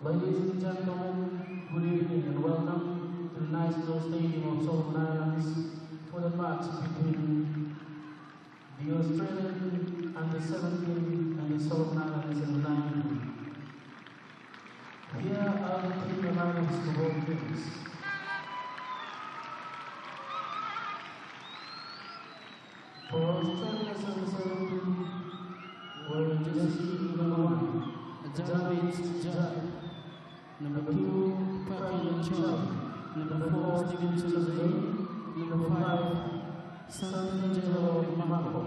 Ladies and gentlemen, good evening and welcome to the National Stadium of Solomon Islands for the match between the Australian under-17 and the Solomon Islands under-19. Here are the team lineups for both teams. For Australia under-17, wearing jersey number 1, Javid Jack. Number 2, Patrick Choi. Number 4, Steven Chuzay. Number 5, Santangelo Marco.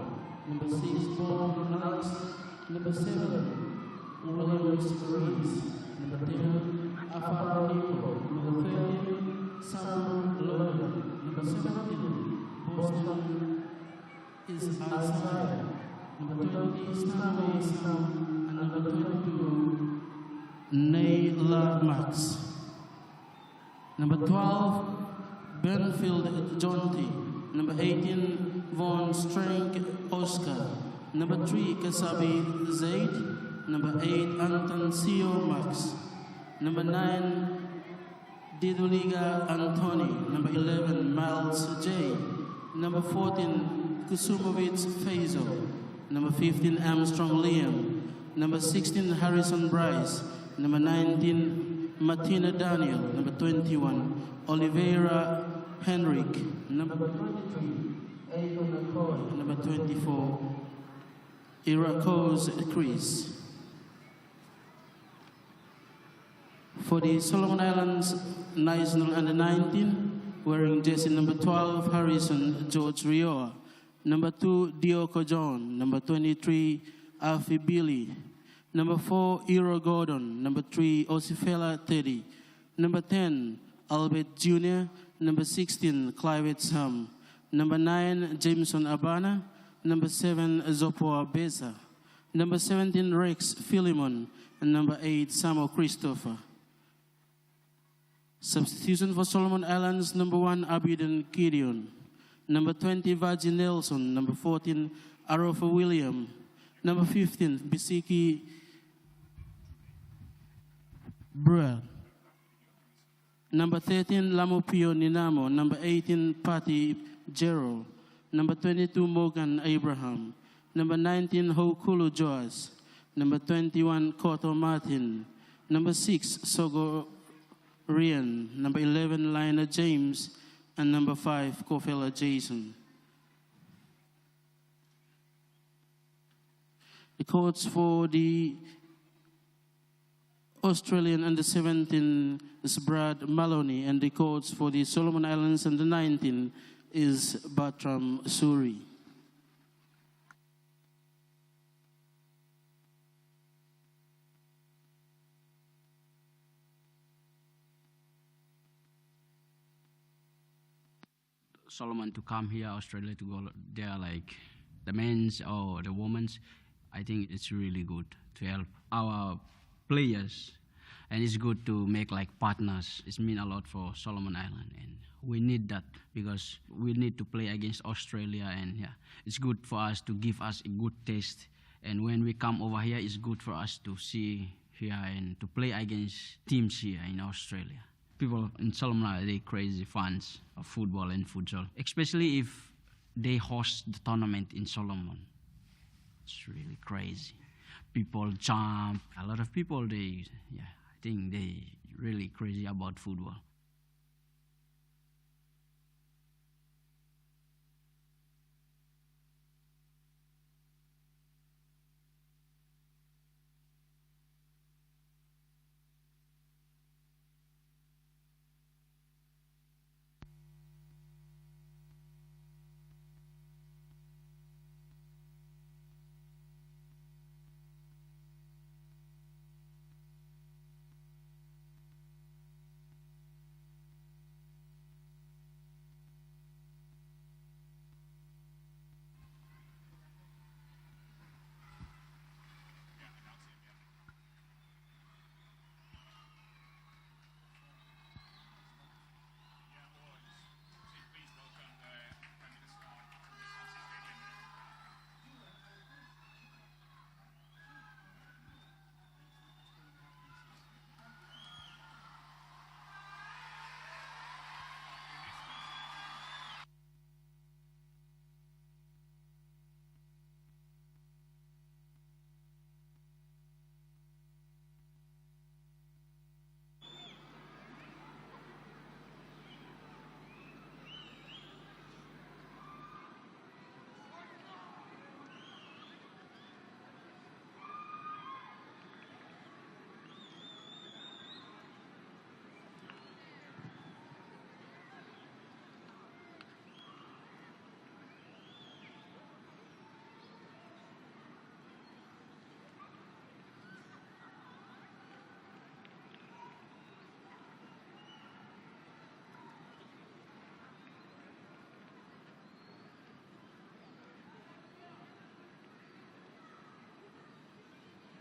Number 6, Paul Alex. Number 7, William Rees. Number 10, Afaro Nico. Number 13, Sam Logan. Number 17, Boston is Isaiah. Number 20, Stanley Sam. And number 22, Nayla Max. Number 12, Benfield Jonty. Number 18, Von Strank Oscar. Number 3, Kasabi Zaid. Number 8, Antoncio Max. Number 9, Diduliga Anthony. Number 11, Miles J. Number 14, Kusumovic Faisal. Number 15, Armstrong Liam. Number 16, Harrison Bryce. Number 19, Martina Daniel. Number 21, Oliveira Henrik. Number 23, Aidan McCoy. Number 24, Irakos Chris. For the Solomon Islands National Under-19, wearing jersey number 12, Harrison George Rioa. Number 2, Dioko John. Number 23, Alfie Billy. Number 4, Eero Gordon. Number 3, Osifela Teddy. Number 10, Albert Jr. Number 16, Clive Sam. Number 9, Jameson Abana. Number 7, Zopoa Beza. Number 17, Rex Philemon. And number 8, Samo Christopher. Substitution for Solomon Islands, number 1, Abidin Gideon. Number 20, Vaji Nelson. Number 14, Arofa William. Number 15, Bisiki Bruel. Number 13, Lamopio Ninamo. Number 18, Patty Jero. Number 22, Morgan Abraham. Number 19, Hokulu Joas. Number 21, Koto Martin. Number 6, Sogo Rian. Number 11, Lina James. And number 5, Kofela Jason. The coach for the Australian under-17 is Brad Maloney, and the coach for the Solomon Islands under-19 is Batram Suri. Solomon to come here, Australia to go there, like the men's or the women's, I think it's really good to help our players, and it's good to make like partners. It means a lot for Solomon Island, and we need that because we need to play against Australia, and yeah, it's good for us to give us a good taste. And when we come over here, it's good for us to see here and to play against teams here in Australia. People in Solomon Island, they're crazy fans of football and futsal, especially if they host the tournament in Solomon. It's really crazy. People jump. A lot of people, I think they really crazy about football.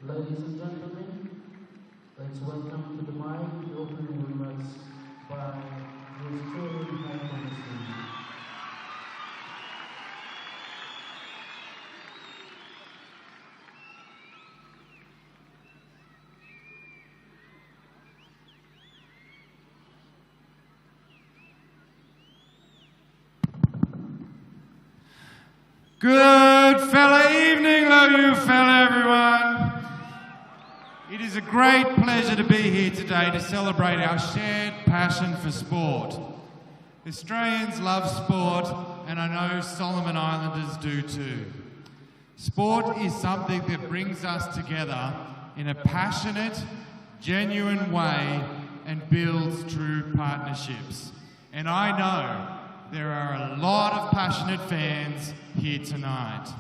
Ladies and gentlemen, let's welcome to the mic the opening remarks by the Australian High Commissioner. Good fella evening, love you fella everyone. It is a great pleasure to be here today to celebrate our shared passion for sport. Australians love sport, and I know Solomon Islanders do too. Sport is something that brings us together in a passionate, genuine way and builds true partnerships. And I know there are a lot of passionate fans here tonight.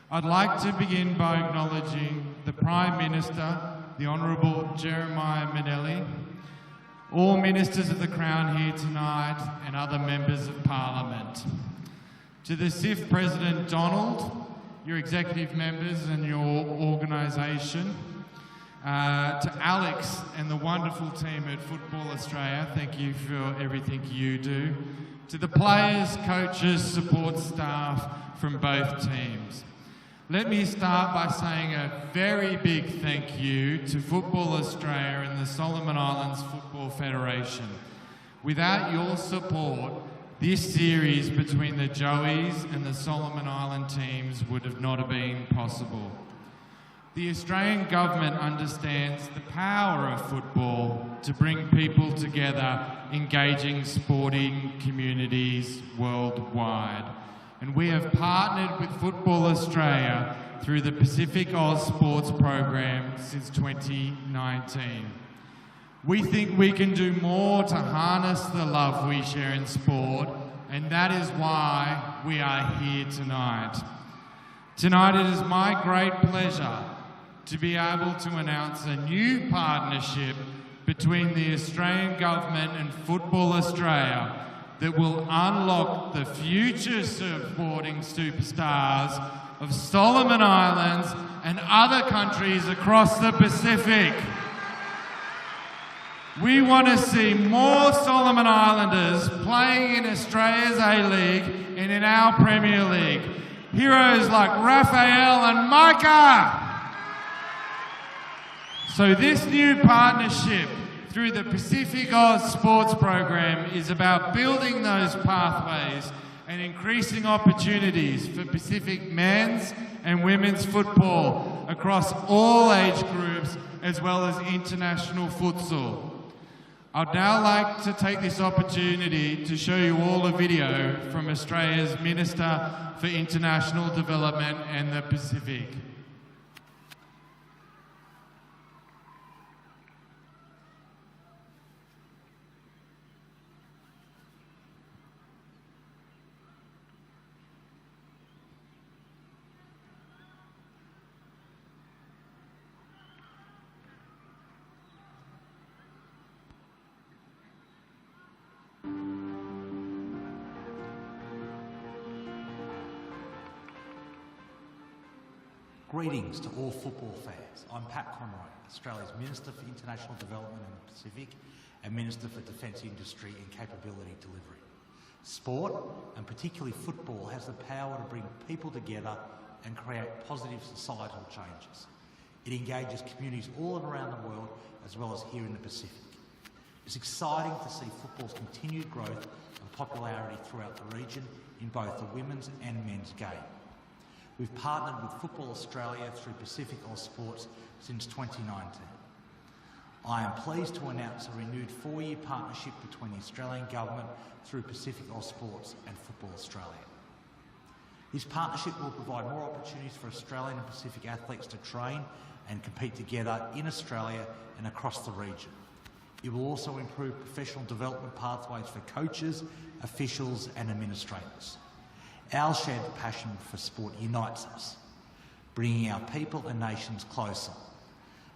I'd like to begin by acknowledging the Prime Minister, the Honourable Jeremiah Manelli, all Ministers of the Crown here tonight and other Members of Parliament. To the SIF President Donald, your executive members and your organisation, to Alex and the wonderful team at Football Australia, thank you for everything you do. To the players, coaches, support staff from both teams. Let me start by saying a very big thank you to Football Australia and the Solomon Islands Football Federation. Without your support, this series between the Joeys and the Solomon Island teams would have not been possible. The Australian government understands the power of football to bring people together, engaging sporting communities worldwide. And we have partnered with Football Australia through the PacificAus Sports program since 2019. We think we can do more to harness the love we share in sport, and that is why we are here tonight. Tonight it is my great pleasure to be able to announce a new partnership between the Australian Government and Football Australia that will unlock the future sporting superstars of Solomon Islands and other countries across the Pacific. We want to see more Solomon Islanders playing in Australia's A-League and in our Premier League. Heroes like Raphael and Micah. So this new partnership through the PacificAus Sports program is about building those pathways and increasing opportunities for Pacific men's and women's football across all age groups, as well as international futsal. I'd now like to take this opportunity to show you all a video from Australia's Minister for International Development and the Pacific. Greetings to all football fans. I'm Pat Conroy, Australia's Minister for International Development in the Pacific and Minister for Defence Industry and Capability Delivery. Sport, and particularly football, has the power to bring people together and create positive societal changes. It engages communities all around the world, as well as here in the Pacific. It's exciting to see football's continued growth and popularity throughout the region in both the women's and men's game. We've partnered with Football Australia through PacificAus Sports since 2019. I am pleased to announce a renewed 4-year partnership between the Australian Government through PacificAus Sports and Football Australia. This partnership will provide more opportunities for Australian and Pacific athletes to train and compete together in Australia and across the region. It will also improve professional development pathways for coaches, officials and administrators. Our shared passion for sport unites us, bringing our people and nations closer.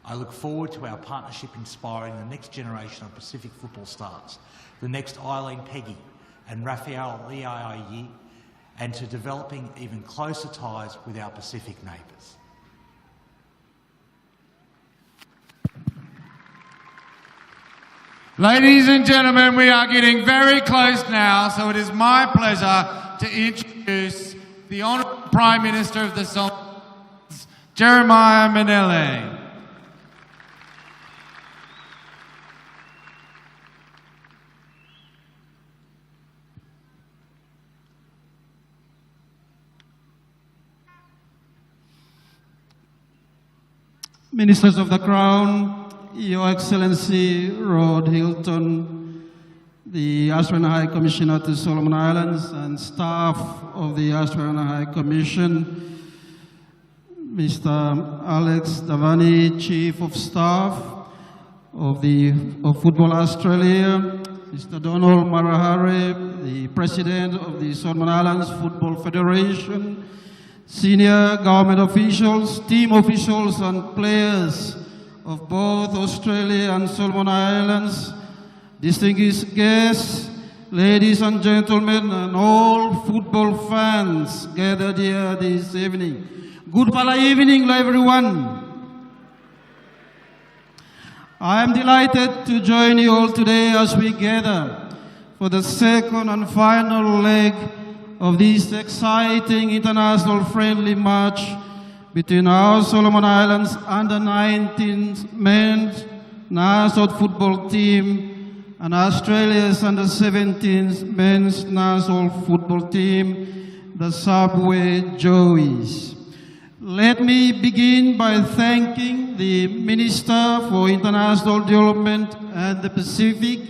I look forward to our partnership inspiring the next generation of Pacific football stars, the next Eileen Peggy and Raphael Liai, and to developing even closer ties with our Pacific neighbours. Ladies and gentlemen, we are getting very close now, so it is my pleasure to introduce the Honourable Prime Minister of the Solomons, Jeremiah Maloney. Ministers of the Crown, Your Excellency Rod Hilton, the Australian High Commissioner to Solomon Islands, and staff of the Australian High Commission, Mr. Alex Davani, Chief of Staff of Football Australia, Mr. Donald Marahari, the President of the Solomon Islands Football Federation, senior government officials, team officials and players of both Australia and Solomon Islands, distinguished guests, ladies and gentlemen, and all football fans gathered here this evening. Good evening, everyone. I am delighted to join you all today as we gather for the second and final leg of this exciting international friendly match between our Solomon Islands under-19 men's national football team and Australia's under-17 men's national football team, the Subway Joeys. Let me begin by thanking the Minister for International Development and the Pacific,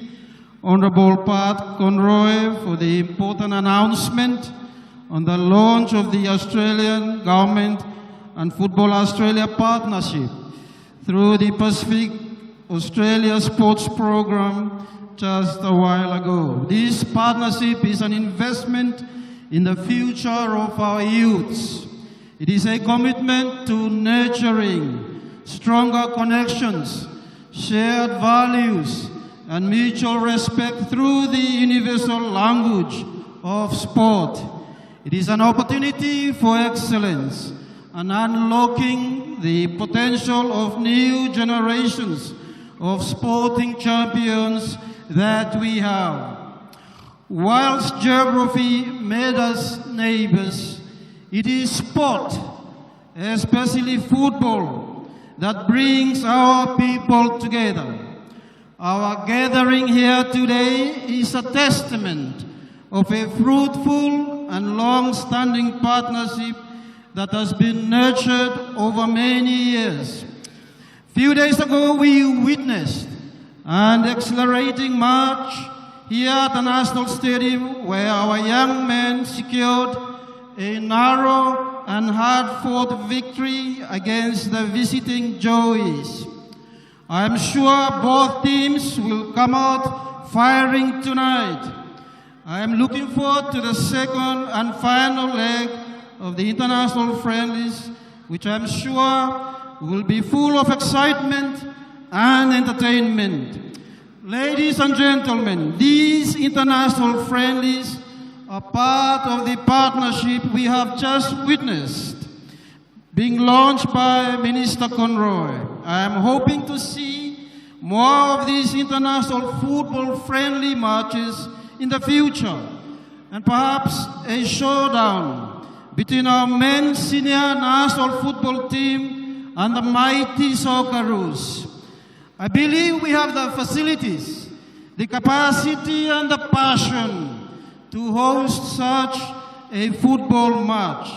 Honourable Pat Conroy, for the important announcement on the launch of the Australian Government and Football Australia partnership through the Pacific Australia Sports Program just a while ago. This partnership is an investment in the future of our youths. It is a commitment to nurturing stronger connections, shared values, and mutual respect through the universal language of sport. It is an opportunity for excellence and unlocking the potential of new generations of sporting champions that we have. Whilst geography made us neighbors, it is sport, especially football, that brings our people together. Our gathering here today is a testament of a fruitful and long-standing partnership that has been nurtured over many years. Few days ago, we witnessed an exhilarating match here at the National Stadium where our young men secured a narrow and hard-fought victory against the visiting Joeys. I am sure both teams will come out firing tonight. I am looking forward to the second and final leg of the international friendlies, which I am sure will be full of excitement and entertainment. Ladies and gentlemen, these international friendlies are part of the partnership we have just witnessed, being launched by Minister Conroy. I am hoping to see more of these international football-friendly matches in the future, and perhaps a showdown between our men's senior national football team and the mighty Socceroos. I believe we have the facilities, the capacity and the passion to host such a football match.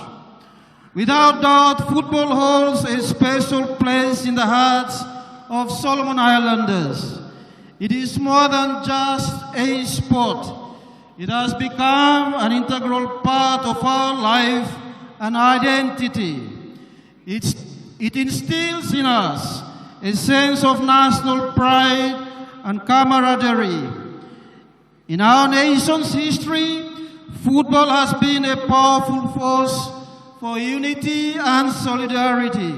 Without doubt, football holds a special place in the hearts of Solomon Islanders. It is more than just a sport. It has become an integral part of our life and identity. It instills in us a sense of national pride and camaraderie. In our nation's history, football has been a powerful force for unity and solidarity.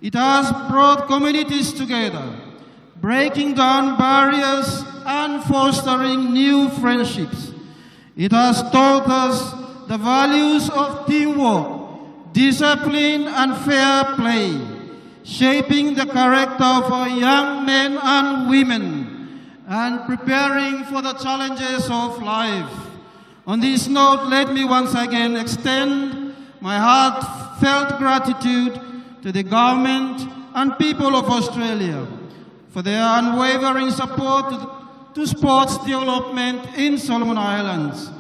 It has brought communities together, breaking down barriers and fostering new friendships. It has taught us the values of teamwork, discipline, and fair play, shaping the character of our young men and women and preparing for the challenges of life. On this note, let me once again extend my heartfelt gratitude to the government and people of Australia for their unwavering support to sports development in Solomon Islands.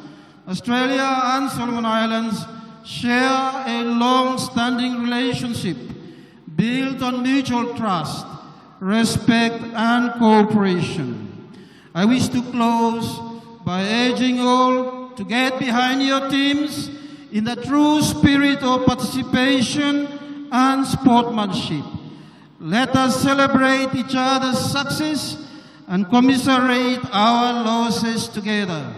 Australia and Solomon Islands share a long-standing relationship built on mutual trust, respect, and cooperation. I wish to close by urging all to get behind your teams in the true spirit of participation and sportsmanship. Let us celebrate each other's success and commiserate our losses together.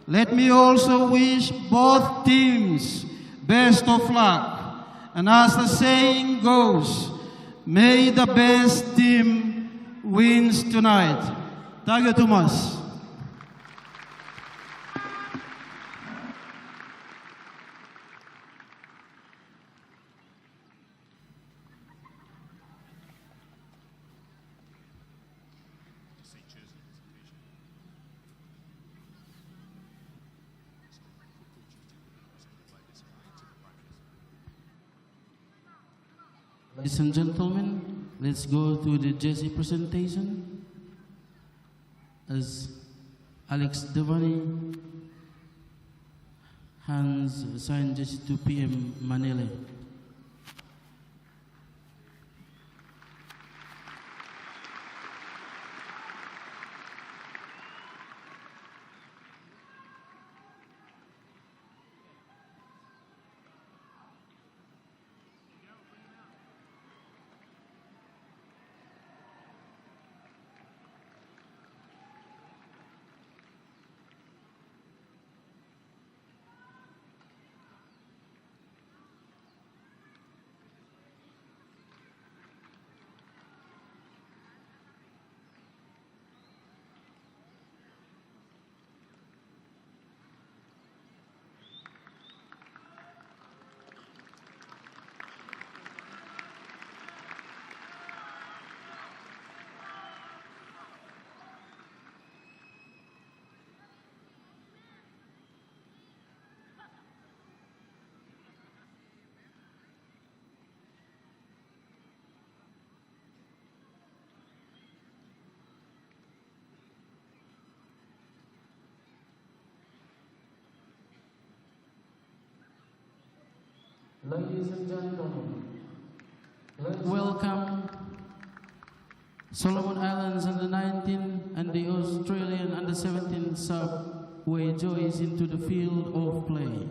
Let me also wish both teams best of luck. And as the saying goes, may the best team wins tonight. Thank you too much. Ladies and gentlemen, let's go to the jersey presentation. As Alex Devani hands signed jersey to PM Manele. Ladies and gentlemen, welcome Solomon Islands under 19 and the Australian under 17 Subway Joys into the field of play.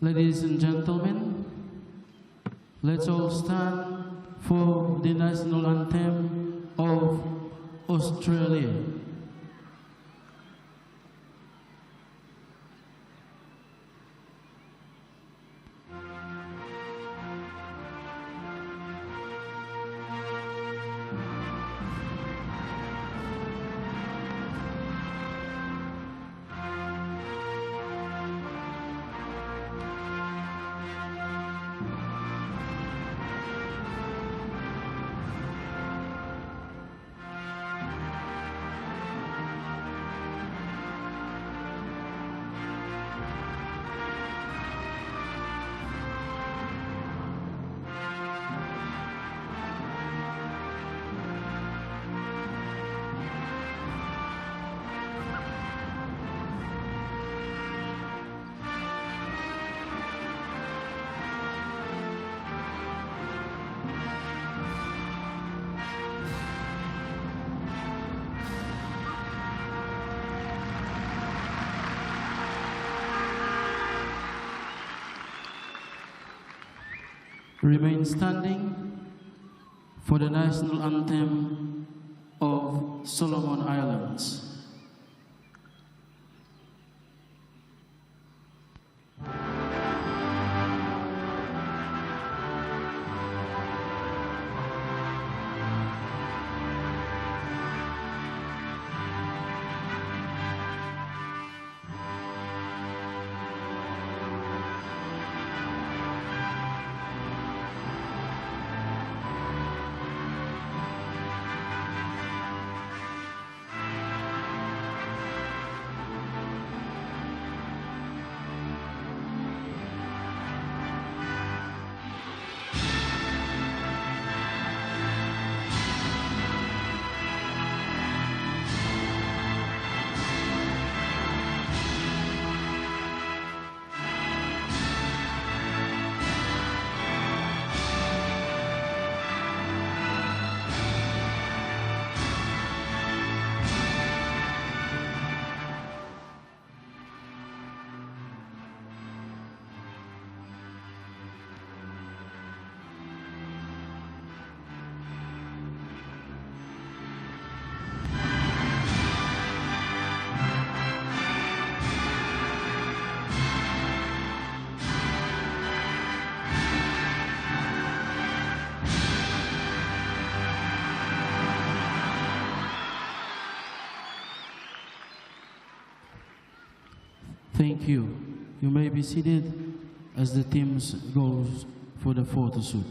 Ladies and gentlemen, Let's all stand for the national anthem of Australia. Remain standing for the national anthem of Solomon Islands. Thank you. You may be seated as the teams goes for the photo shoot.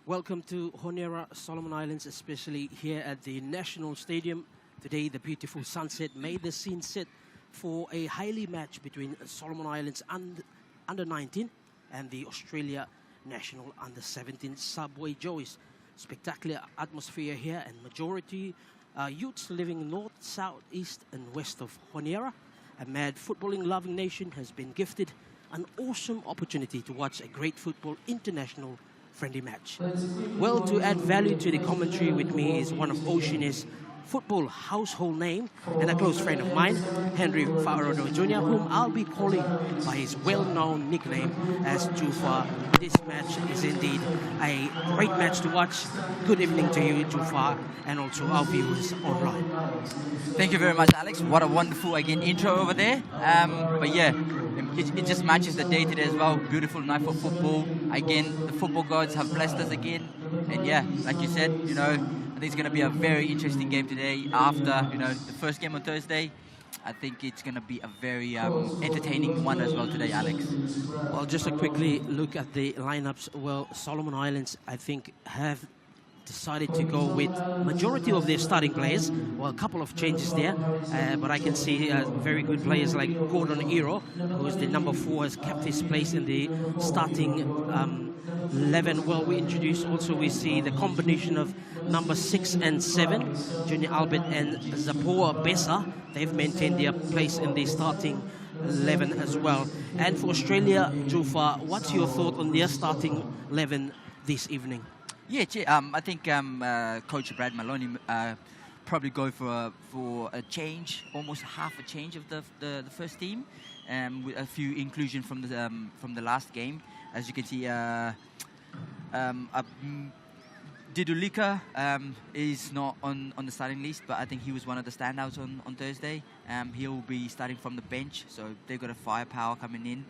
Welcome to Honiara, Solomon Islands, especially here at the National Stadium. Today, the beautiful sunset made the scene set for a highly match between Solomon Islands under 19 and the Australia National under 17 Subway Joeys. Spectacular atmosphere here and majority youths living north, south, east and west of Honiara. A mad footballing loving nation has been gifted an awesome opportunity to watch a great football international friendly match. Well, to add value to the commentary with me is one of Oceania's football household name and a close friend of mine, Henry Fa'arodo Jr., whom I'll be calling by his well-known nickname as Jufa. This match is indeed a great match to watch. Good evening to you, Jufa, and also our viewers online. Thank you very much, Alex. What a wonderful, again, intro over there. But yeah, it just matches the day today as well. Beautiful night for football. Again, the football gods have blessed us again. And yeah, like you said, you know, I think it's going to be a very interesting game today after, you know, the first game on Thursday. I think it's going to be a very entertaining one as well today, Alex. Well, just to quickly look at the lineups. Well, Solomon Islands, I think, have decided to go with majority of their starting players. Well, a couple of changes there, but I can see very good players like Gordon Iro, who is the number 4, has kept his place in the starting 11. Well, we introduced also, we see the combination of number 6 and 7, Junior Albert and Zapoa Bessa. They've maintained their place in the starting 11 as well. And for Australia, Jufar, what's your thought on their starting 11 this evening? Yeah, I think Coach Brad Maloney probably go for a change, almost half a change of the first team, with a few inclusion from the last game. As you can see, Didulika is not on the starting list, but I think he was one of the standouts on Thursday. He'll be starting from the bench, so they've got a firepower coming in.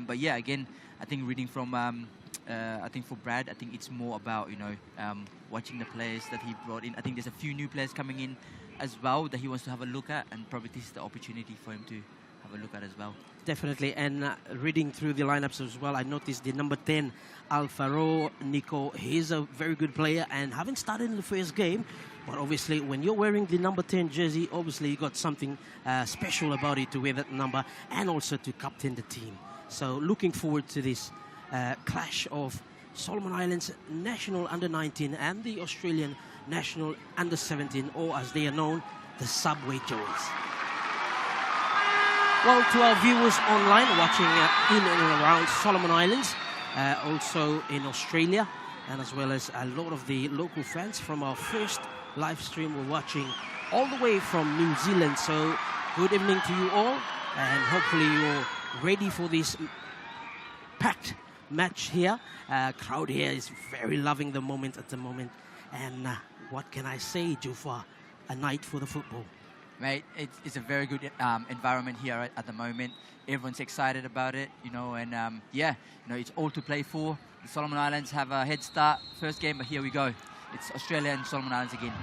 But yeah, again, I think reading from I think for Brad, I think it's more about watching the players that he brought in. I think there's a few new players coming in as well that he wants to have a look at, and probably this is the opportunity for him to have a look at as well. Definitely, and reading through the lineups as well, I noticed the number 10, Alvaro Nico. He's a very good player and haven't started in the first game, but obviously when you're wearing the number 10 jersey, obviously you got something special about it to wear that number and also to captain the team. So looking forward to this clash of Solomon Islands national under-19 and the Australian national under-17, or as they are known, the Subway Joes. Well, to our viewers online watching in and around Solomon Islands, also in Australia, and as well as a lot of the local fans from our first live stream, we're watching all the way from New Zealand. So good evening to you all, and hopefully you're ready for this packed match here. Crowd here is very loving the moment at the moment, and what can I say, Jufar? A night for the football. Mate, it's a very good environment here at the moment. Everyone's excited about it, and yeah, it's all to play for. The Solomon Islands have a head start first game, but here we go. It's Australia and Solomon Islands again.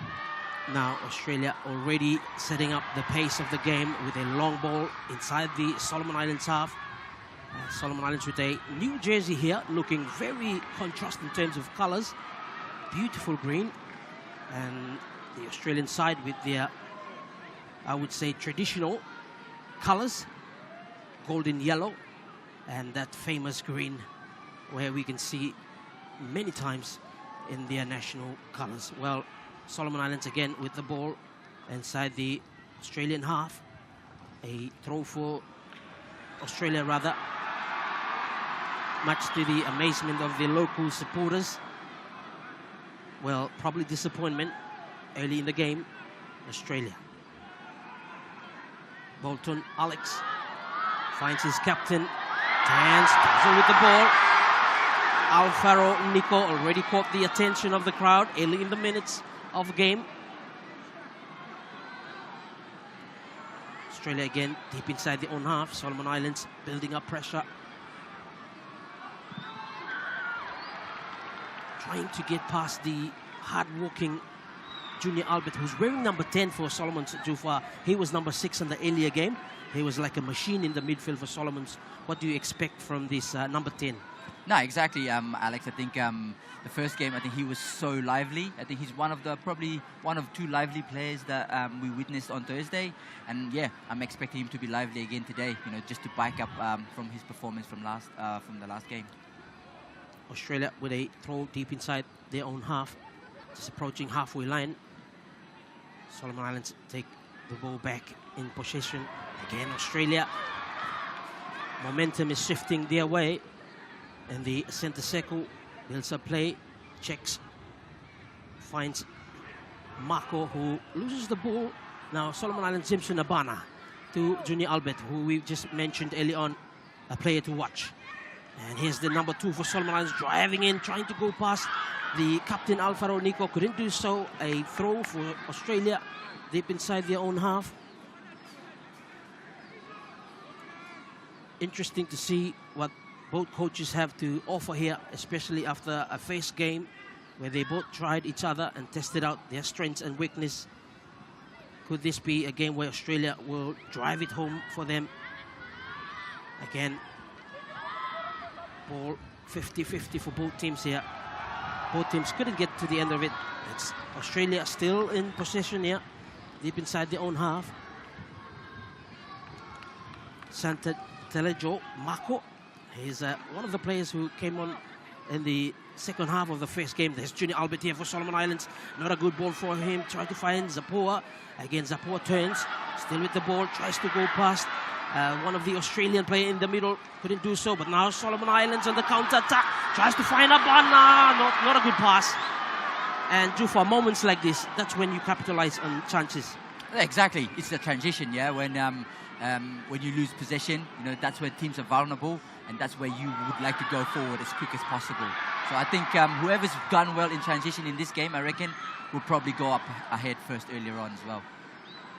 Now Australia already setting up the pace of the game with a long ball inside the Solomon Islands half. Solomon Islands with a new jersey here, looking very contrast in terms of colors. Beautiful green, and the Australian side with their, I would say, traditional colors, golden yellow, and that famous green where we can see many times in their national colors. Well, Solomon Islands again with the ball inside the Australian half. A throw for Australia, rather, much to the amazement of the local supporters. Well, probably disappointment early in the game, Australia. Bolton Alex finds his captain, turns with the ball. Alvaro Nico already caught the attention of the crowd early in the minutes of the game. Australia again deep inside the own half. Solomon Islands building up pressure, trying to get past the hard-working Junior Albert, who's wearing number 10 for Solomon's, Jufar. He was number 6 in the earlier game. He was like a machine in the midfield for Solomon's. What do you expect from this number 10? No, exactly, Alex. I think the first game, I think he was so lively. I think he's probably one of two lively players that we witnessed on Thursday. And yeah, I'm expecting him to be lively again today, just to back up from his performance from the last game. Australia with a throw deep inside their own half, just approaching halfway line. Solomon Islands take the ball back in possession. Again, Australia. Momentum is shifting their way. And the centre circle builds a play, checks, finds Marco, who loses the ball. Now Solomon Islands, Simpson Abana to Junior Albert, who we just mentioned early on, a player to watch. And here's the number 2 for Solomon Islands, driving in, trying to go past the captain Alvaro Nico. Couldn't do so. A throw for Australia deep inside their own half. Interesting to see what both coaches have to offer here, especially after a first game where they both tried each other and tested out their strengths and weakness. Could this be a game where Australia will drive it home for them? Again, ball 50-50 for both teams here. Both teams couldn't get to the end of it. It's Australia still in possession here, deep inside their own half. Santa Telejo Mako. He's one of the players who came on in the second half of the first game. There's Junior Albert here for Solomon Islands. Not a good ball for him. Try to find Zapoa. Again, Zapoa turns. Still with the ball. Tries to go past one of the Australian players in the middle. Couldn't do so. But now Solomon Islands on the counter-attack. Tries to find Abana. Not a good pass. And for moments like this, that's when you capitalize on chances. Exactly. It's the transition, yeah. When you lose possession, that's where teams are vulnerable, and that's where you would like to go forward as quick as possible. So I think whoever's done well in transition in this game, I reckon, will probably go up ahead first earlier on as well.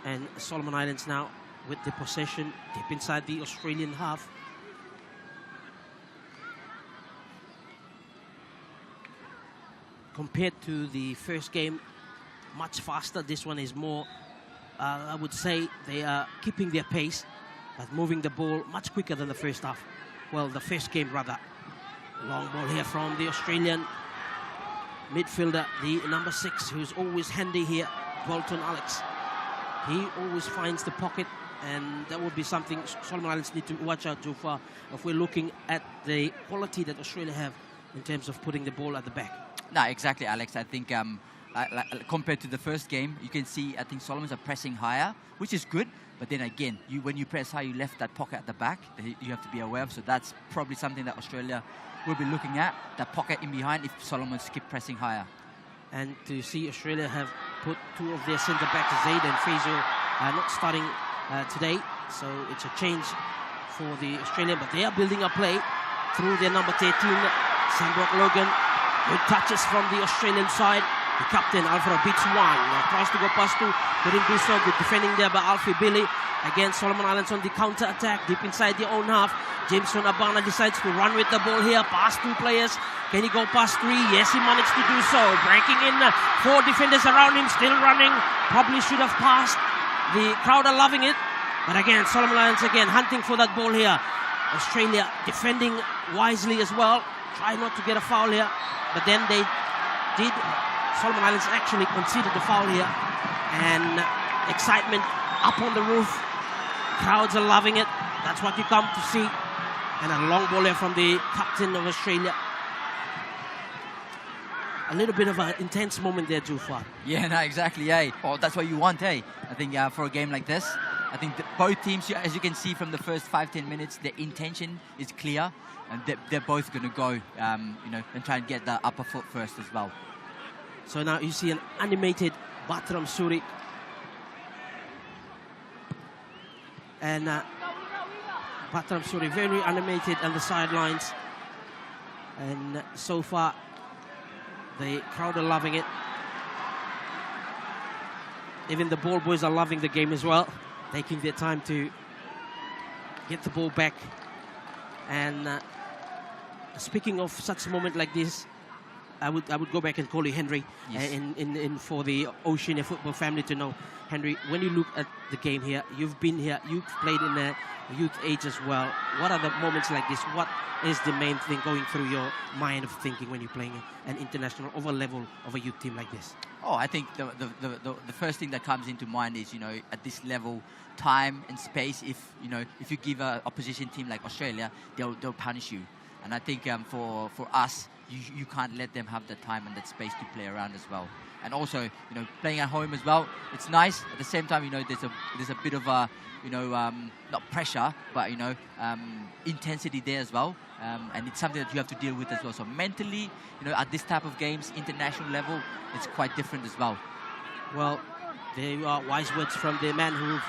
And Solomon Islands now with the possession deep inside the Australian half. Compared to the first game, much faster. This one is more, I would say, they are keeping their pace, but moving the ball much quicker than the first half. Well, the first game, rather. Long ball here from the Australian midfielder, the number 6, who's always handy here, Bolton Alex. He always finds the pocket, and that would be something Solomon Islands need to watch out too far if we're looking at the quality that Australia have in terms of putting the ball at the back. No, exactly, Alex. I think compared to the first game, you can see, I think Solomons are pressing higher, which is good. But then again, when you press high, you left that pocket at the back that you have to be aware of. So that's probably something that Australia will be looking at, that pocket in behind if Solomons keep pressing higher. And to see Australia have put 2 of their centre-backs, Zaid and Faisal, not starting today. So it's a change for the Australian, but they are building a play through their number 13, Sambrock Logan. Good touches from the Australian side. The captain, Alfred, beats one. Tries to go past 2. Couldn't do so. Good defending there by Alfie Billy. Again, Solomon Islands on the counter-attack. Deep inside their own half. Jameson Abana decides to run with the ball here. Past 2 players. Can he go past 3? Yes, he managed to do so. Breaking in. 4 defenders around him. Still running. Probably should have passed. The crowd are loving it. But again, Solomon Islands again hunting for that ball here. Australia defending wisely as well. Try not to get a foul here. But then they did. Solomon Islands actually conceded the foul here. And excitement up on the roof. Crowds are loving it. That's what you come to see. And a long ball here from the captain of Australia. A little bit of an intense moment there, Jufar. Yeah, no, exactly, eh? Oh, that's what you want, eh? I think for a game like this, I think both teams, as you can see from the first 5-10 minutes, their intention is clear. And they're both going to go, and try and get the upper foot first as well. So now you see an animated Batram Suri. And Batram Suri very animated on the sidelines. And so far, the crowd are loving it. Even the ball boys are loving the game as well. Taking their time to get the ball back. And speaking of such a moment like this, I would go back and call you Henry. Yes. In for the Oceania football family to know, Henry, when you look at the game here, you've been here, you've played in the youth age as well. What are the moments like this? What is the main thing going through your mind of thinking when you're playing an international over level of a youth team like this? Oh, I think the first thing that comes into mind is, at this level, time and space. If you give a opposition team like Australia, they'll punish you. And I think for us, you can't let them have the time and that space to play around as well. And also, playing at home as well, it's nice. At the same time, there's a bit of a, not pressure, but intensity there as well. And it's something that you have to deal with as well. So mentally, at this type of games, international level, it's quite different as well. Well, there are wise words from the man who've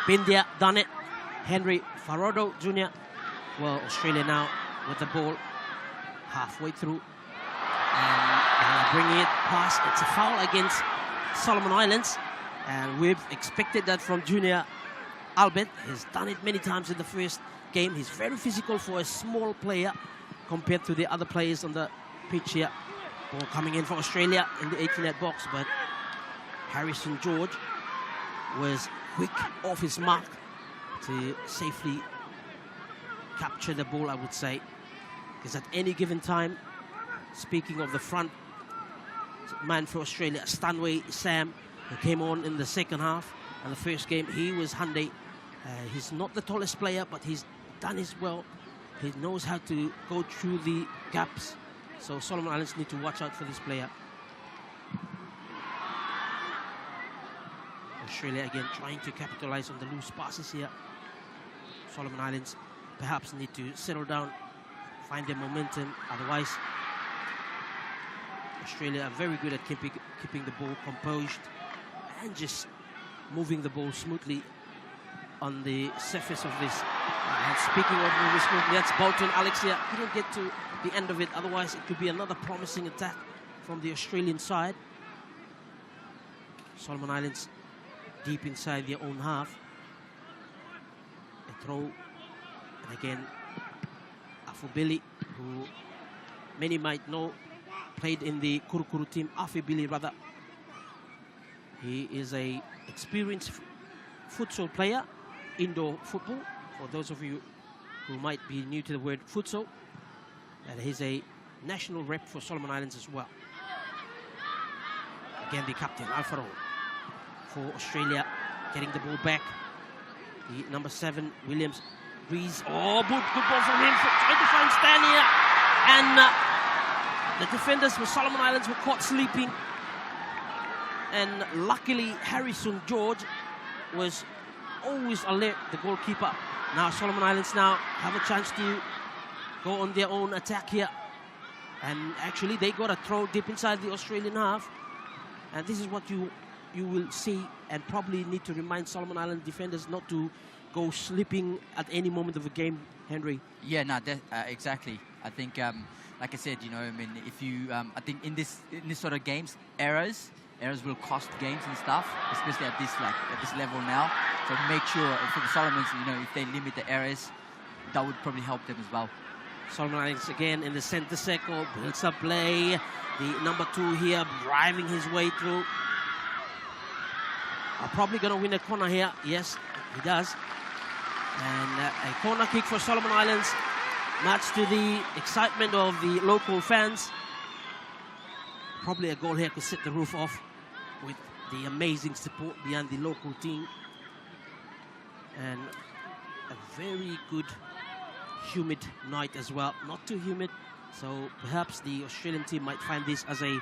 been there, done it, Henry Farodo Jr. Well, Australia now with the ball halfway through. And bringing it past. It's a foul against Solomon Islands. And we've expected that from Junior Albert. He's done it many times in the first game. He's very physical for a small player compared to the other players on the pitch here. Ball coming in for Australia in the 18-yard box, but Harrison George was quick off his mark to safely capture the ball, I would say. Because at any given time, speaking of the front man for Australia, Stanway Sam, who came on in the second half and the first game, he was handy. He's not the tallest player, but he's done his well. He knows how to go through the gaps So Solomon Islands need to watch out for this player. Australia again trying to capitalize on the loose passes here. Solomon Islands perhaps need to settle down, find their momentum. Otherwise, Australia are very good at keeping the ball composed and just moving the ball smoothly on the surface of this. And speaking of moving smoothly, that's Bolton Alex here. Couldn't get to the end of it. Otherwise, it could be another promising attack from the Australian side. Solomon Islands deep inside their own half. A throw, and again, Afubili, who many might know, played in the Kurukuru team. Afubili, rather. He is a experienced futsal player, indoor football. For those of you who might be new to the word futsal, and he's a national rep for Solomon Islands as well. Again, the captain, Alfaro, for Australia, getting the ball back. The number 7, Williams, Rees. Oh, good ball from him, trying to find Stan here. And the defenders for Solomon Islands were caught sleeping. And luckily, Harrison George was always alert, the goalkeeper. Now Solomon Islands now have a chance to go on their own attack here. And actually, they got a throw deep inside the Australian half. And this is what you will see, and probably need to remind Solomon Island defenders not to go sleeping at any moment of the game, Henry. Yeah, no, exactly. I think, like I said, you know, I mean, if you, I think in this sort of games, errors will cost games and stuff, especially at this level now. So make sure for the Solomons, you know, if they limit the errors, that would probably help them as well. Solomon Islands again in the center circle, builds up play. The number 2 here driving his way through. Are probably going to win a corner here. Yes, he does. And a corner kick for Solomon Islands, much to the excitement of the local fans. Probably a goal here could set the roof off with the amazing support behind the local team. And a very good humid night as well. Not too humid, so perhaps the Australian team might find this as a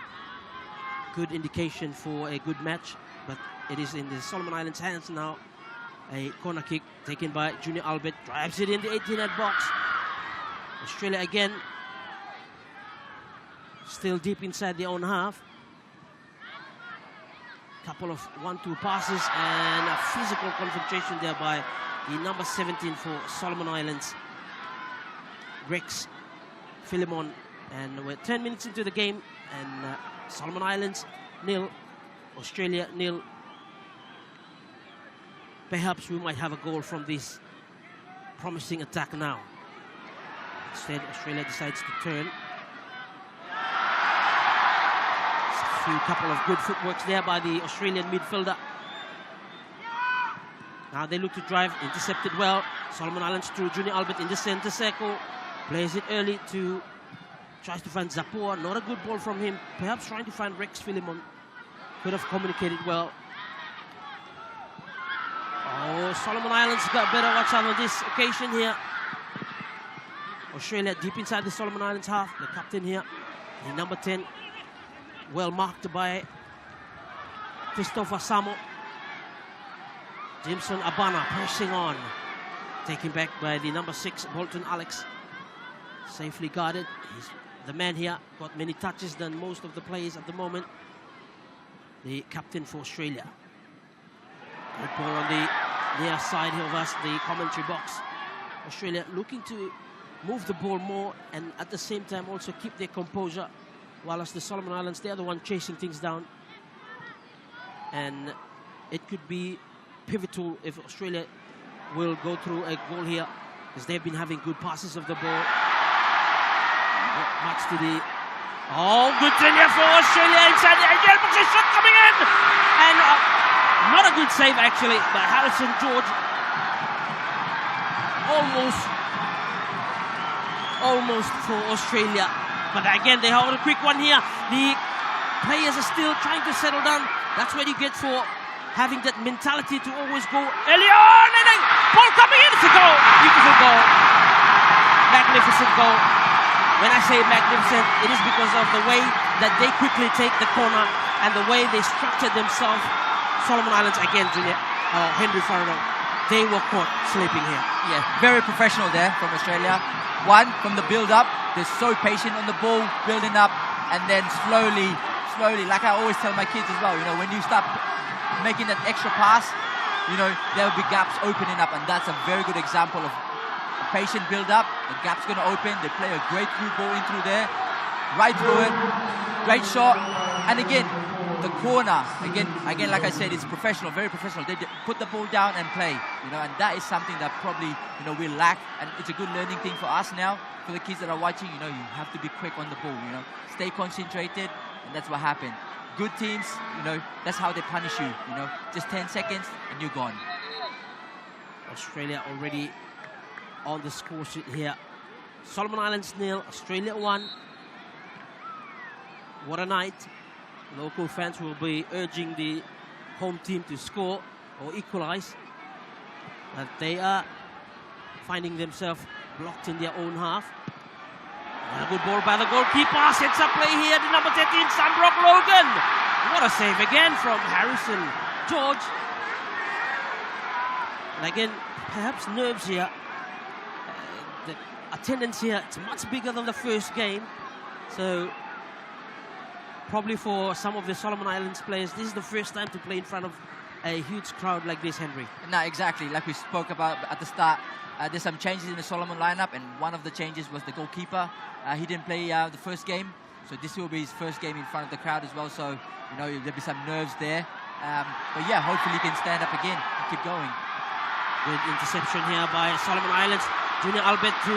good indication for a good match. But it is in the Solomon Islands' hands now. A corner kick taken by Junior Albert, drives it in the 18-yard box. Australia again, still deep inside their own half. Couple of 1-2 passes and a physical confrontation there by the number 17 for Solomon Islands, Rex Philemon. And we're 10 minutes into the game, and Solomon Islands 0, Australia 0. Perhaps we might have a goal from this promising attack now. Instead, Australia decides to turn. A couple of good footworks there by the Australian midfielder. Now they look to drive, intercepted well. Solomon Islands through Junior Albert in the center circle. Plays it early to, tries to find Zapor. Not a good ball from him. Perhaps trying to find Rex Philemon. Could have communicated well. Oh, Solomon Islands got better watch out on this occasion here. Australia deep inside the Solomon Islands half. The captain here, the number 10. Well marked by Christopher Samo. Jimson Abana pressing on. Taken back by the number 6, Bolton Alex. Safely guarded. He's the man here. Got many touches than most of the players at the moment. The captain for Australia. Good ball on the near side of us, the commentary box. Australia looking to move the ball more and at the same time also keep their composure, whilst the Solomon Islands, they're the one chasing things down. And it could be pivotal if Australia will go through a goal here, because they've been having good passes of the ball. Not much to the... Oh, good tenure for Australia inside the 8-yard box. A shot coming in! And not a good save actually by Harrison George. Almost for Australia. But again, they have a quick one here. The players are still trying to settle down. That's what you get for having that mentality to always go early on. And then ball coming in. It's a goal. Beautiful goal. Magnificent goal. when I say magnificent, it is because of the way that they quickly take the corner and the way they structured themselves. Solomon Islands, again, Junior, Henry Farrell, they were caught sleeping here. Yeah, very professional there from Australia. One, from the build-up, they're so patient on the ball, building up, and then slowly, like I always tell my kids as well, you know, when you start making that extra pass, you know, there will be gaps opening up, and that's a very good example of a patient build-up. The gap's going to open. They play a great through ball in through there, right through it, great shot, and again, the corner, again, like I said, it's professional, very professional. They put the ball down and play, you know, and that is something that probably, you know, we lack, and it's a good learning thing for us now, for the kids that are watching. You know, you have to be quick on the ball, you know, stay concentrated, and that's what happened. Good teams, you know, that's how they punish you, you know, just 10 seconds and you're gone. Australia already on the score sheet here. Solomon Islands 0, Australia 1. What a night. Local fans will be urging the home team to score or equalize, but they are finding themselves blocked in their own half. And a good ball by the goalkeeper, sets up play here, the number 13, Sambrock Logan. What a save again from Harrison George. And again, perhaps nerves here. The attendance here, it's much bigger than the first game. So probably for some of the Solomon Islands players, this is the first time to play in front of a huge crowd like this, Henry. No, exactly. Like we spoke about at the start, there's some changes in the Solomon lineup, and one of the changes was the goalkeeper. He didn't play the first game, so this will be his first game in front of the crowd as well. So, you know, there'll be some nerves there. But yeah, hopefully he can stand up again and keep going. Good interception here by Solomon Islands. Junior Albert to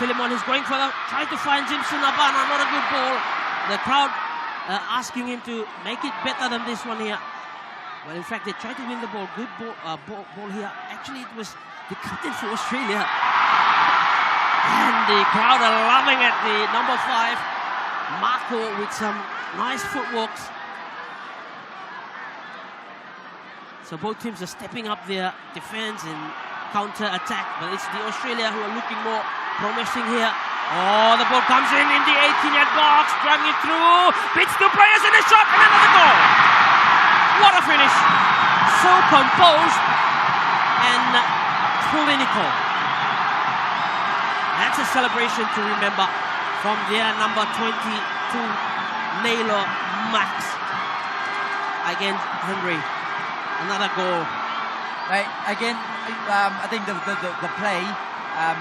Philemon. He's going for the, trying to find Jimson Abana. Not a good ball. The crowd asking him to make it better than this one here. Well, in fact, they tried to win the ball. Good ball here. Actually, it was the captain for Australia. And the crowd are loving it. The number 5, Marco, with some nice footworks. So both teams are stepping up their defense and counter-attack. But it's the Australia who are looking more promising here. Oh, the ball comes in the 18-yard box, driving it through, beats 2 players in a shot, and another goal. What a finish. So composed and clinical. That's a celebration to remember from their number 22, Naylor Max. Again, Henry, another goal. Right, again, I think the play,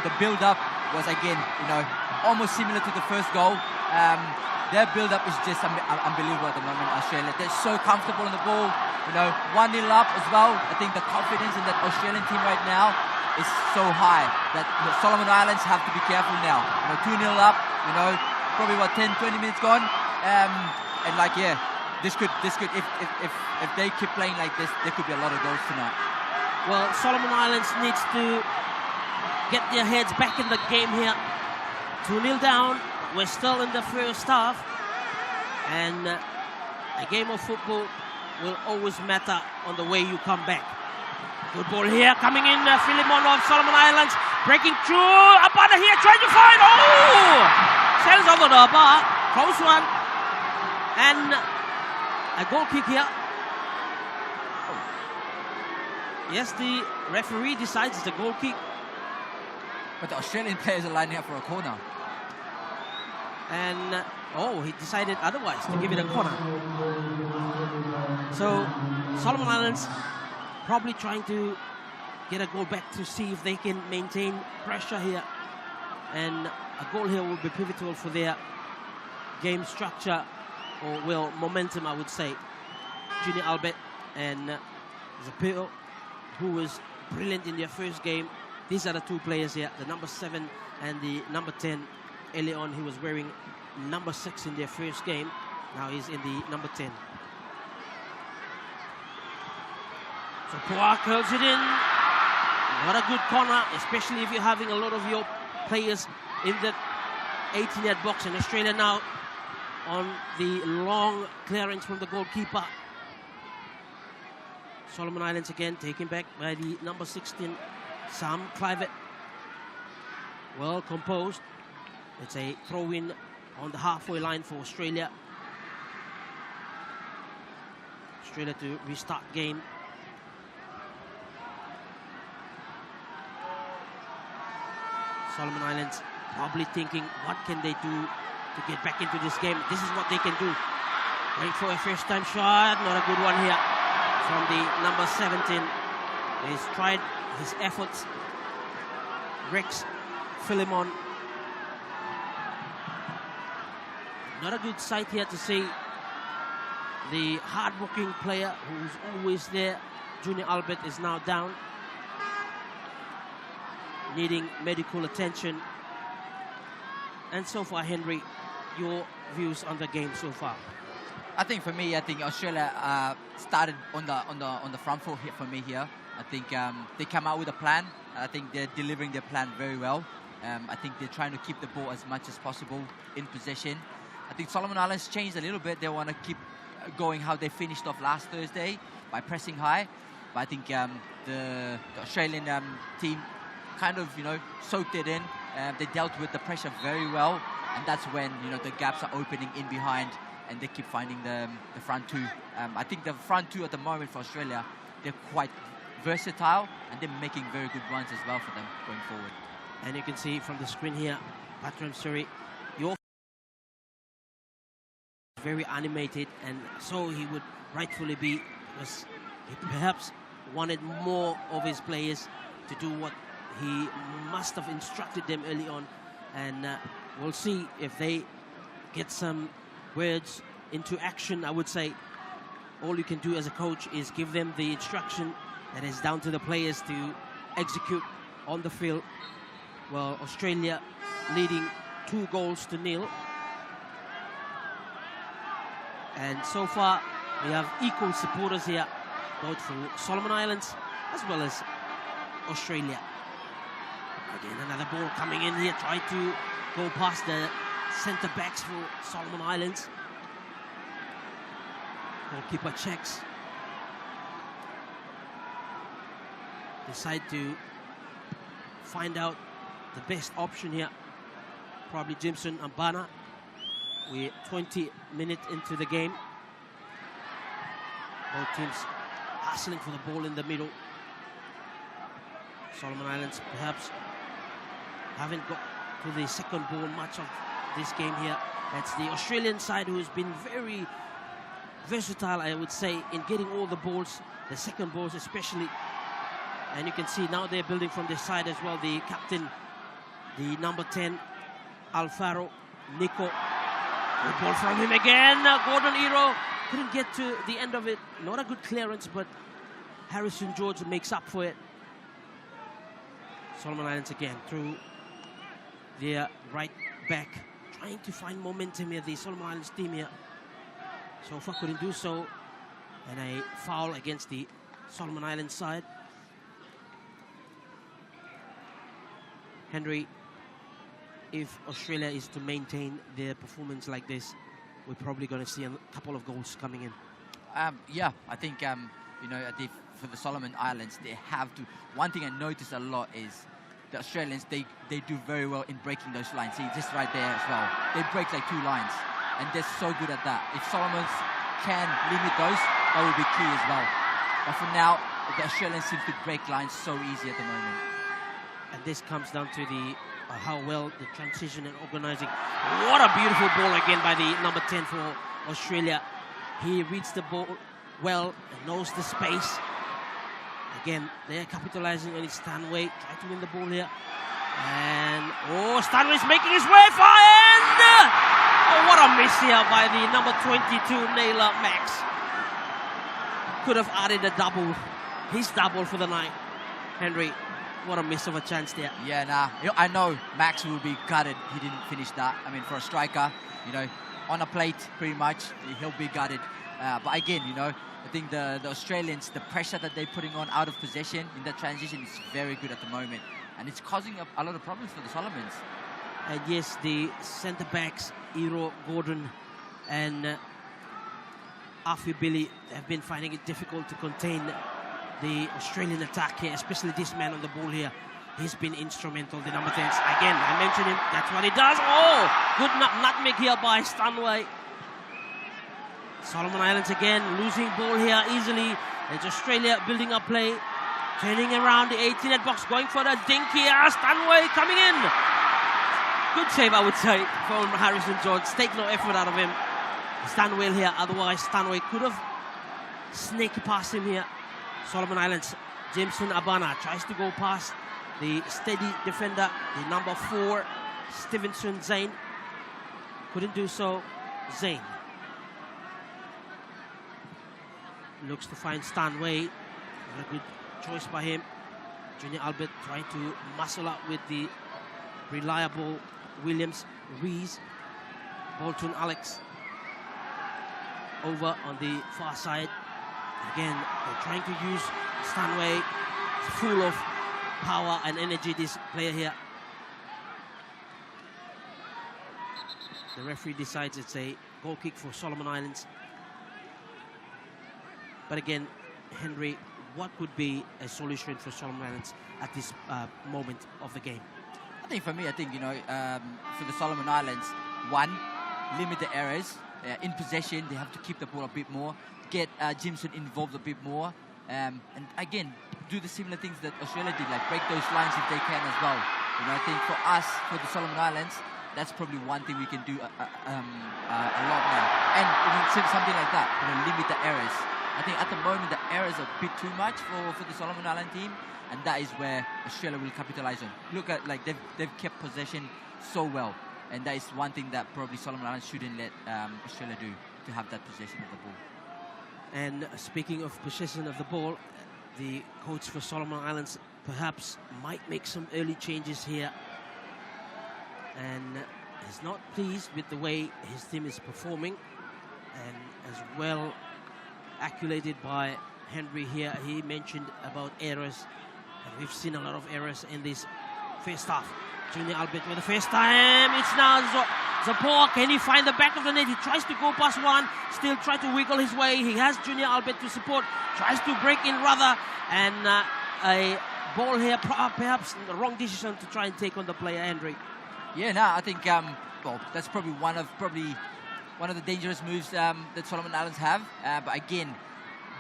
the build-up was, again, you know, almost similar to the first goal. Their build-up is just unbelievable at the moment, Australia. They're so comfortable on the ball, you know, 1-0 up as well. I think the confidence in that Australian team right now is so high that the Solomon Islands have to be careful now. You know, 2-0 up, you know, probably what, 10, 20 minutes gone. And like, yeah, this could, if they keep playing like this, there could be a lot of goals tonight. Well, Solomon Islands needs to get their heads back in the game here. 2-0 down. We're still in the first half. And a game of football will always matter on the way you come back. Good ball here, coming in, Philemon of Solomon Islands, breaking through, Abana here, trying to find, sails over the bar, close one, and a goal kick here. Yes, the referee decides it's a goal kick. But the Australian players are lining up for a corner. And, he decided otherwise, to give it a corner. So, Solomon Islands probably trying to get a goal back to see if they can maintain pressure here. And a goal here will be pivotal for their game structure, or, well, momentum, I would say. Junior Albert and Zapio, who was brilliant in their first game. These are the 2 players here, the number 7 and the number 10. Early on, he was wearing number 6 in their first game. Now he's in the number 10. So Poa curls it in. What a good corner, especially if you're having a lot of your players in the 18-yard box. And Australia now on the long clearance from the goalkeeper. Solomon Islands again taken back by the number 16, Sam Clivett. Well composed. It's a throw-in on the halfway line for Australia. Australia to restart game. Solomon Islands probably thinking, what can they do to get back into this game? This is what they can do. Wait for a first-time shot. Not a good one here from the number 17. He's tried his efforts. Rex Philemon. Not a good sight here to see the hard-working player who's always there. Junior Albert is now down, needing medical attention. And so far, Henry, your views on the game so far? I think for me, I think Australia started on the front foot here for me here. I think they come out with a plan. I think they're delivering their plan very well. I think they're trying to keep the ball as much as possible in possession. I think Solomon Islands changed a little bit. They want to keep going how they finished off last Thursday by pressing high. But I think the Australian team kind of, soaked it in. They dealt with the pressure very well. And that's when, the gaps are opening in behind and they keep finding the front two. I think the front two at the moment for Australia, they're quite versatile and they're making very good runs as well for them going forward. And you can see from the screen here, Patram Suri, your very animated, and so he would rightfully be, because he perhaps wanted more of his players to do what he must have instructed them early on. And we'll see if they get some words into action. I would say all you can do as a coach is give them the instruction, that is down to the players to execute on the field. Well, Australia leading 2-0. And so far, we have equal supporters here, both for Solomon Islands as well as Australia. Again, another ball coming in here, try to go past the centre backs for Solomon Islands. Goalkeeper checks. Decide to find out the best option here. Probably Jimson Ambana. We're 20 minutes into the game. Both teams hustling for the ball in the middle. Solomon Islands perhaps haven't got to the second ball much of this game here. That's the Australian side who's been very versatile, I would say, in getting all the balls, the second balls especially. And you can see now they're building from this side as well. The captain, the number 10, Alfaro Nico. Good ball from him again. Gordon Iro couldn't get to the end of it. Not a good clearance, but Harrison George makes up for it. Solomon Islands again through their right back, trying to find momentum here. The Solomon Islands team here so far couldn't do so. And a foul against the Solomon Islands side. Henry, if Australia is to maintain their performance like this, we're probably going to see a couple of goals coming in. Yeah, I think, for the Solomon Islands, they have to. One thing I notice a lot is the Australians, they do very well in breaking those lines. See, just right there as well. They break like 2 lines, and they're so good at that. If Solomons can limit those, that would be key as well. But for now, the Australians seem to break lines so easy at the moment. And this comes down to the how well the transition and organizing. What a beautiful ball again by the number 10 for Australia. He reads the ball well and knows the space. Again, they're capitalizing on his Stanway. Try to win the ball here. And, Stanway's making his way far end! What a miss here by the number 22, Naylor Max. Could have added a double, his double for the night. Henry, what a miss of a chance there. Yeah, I know Max will be gutted. He didn't finish that. I mean, for a striker, on a plate, pretty much, he'll be gutted. But again, I think the Australians, the pressure that they're putting on out of possession in that transition is very good at the moment. And it's causing a lot of problems for the Solomons. And yes, the centre-backs, Iro, Gordon, and Afi Billy have been finding it difficult to contain the Australian attack here, especially this man on the ball here. He's been instrumental, the number 10s. Again, I mentioned him. That's what he does. Oh, good nutmeg here by Stanway. Solomon Islands again losing ball here easily. It's Australia building up play. Turning around the 18-yard box, going for the dink here. Stanway coming in. Good save, I would say, from Harrison George. Take no effort out of him. Stanway here, otherwise Stanway could have sneaked past him here. Solomon Islands, Jameson Abana tries to go past the steady defender, the number 4, Stevenson Zane. Couldn't do so. Zane looks to find Stanway. A good choice by him. Junior Albert trying to muscle up with the reliable Williams Rees. Bolton Alex over on the far side. Again, they're trying to use Stanway. Full of power and energy, this player here. The referee decides it's a goal kick for Solomon Islands. But again, Henry, what would be a solution for Solomon Islands at this moment of the game? I think for me, for the Solomon Islands, one, limit the errors. In possession, they have to keep the ball a bit more, get Jimson involved a bit more, and again, do the similar things that Australia did, like break those lines if they can as well. I think for us, for the Solomon Islands, that's probably one thing we can do a lot now. And something like that, limit the errors. I think at the moment the errors are a bit too much for the Solomon Island team, and that is where Australia will capitalize on. Look at they've kept possession so well, and that is one thing that probably Solomon Islands shouldn't let Australia do, to have that possession of the ball. And speaking of possession of the ball, the coach for Solomon Islands perhaps might make some early changes here, and is not pleased with the way his team is performing, and as well accolated by Henry here. He mentioned about errors, and we've seen a lot of errors in this first half. Junior Albert for the first time. It's now Zapor. Can he find the back of the net? He tries to go past one, still try to wiggle his way. He has Junior Albert to support, tries to break in rather, and a ball here, perhaps the wrong decision to try and take on the player, Henry. Yeah, no, I think that's probably one of the dangerous moves that Solomon Islands have. But again,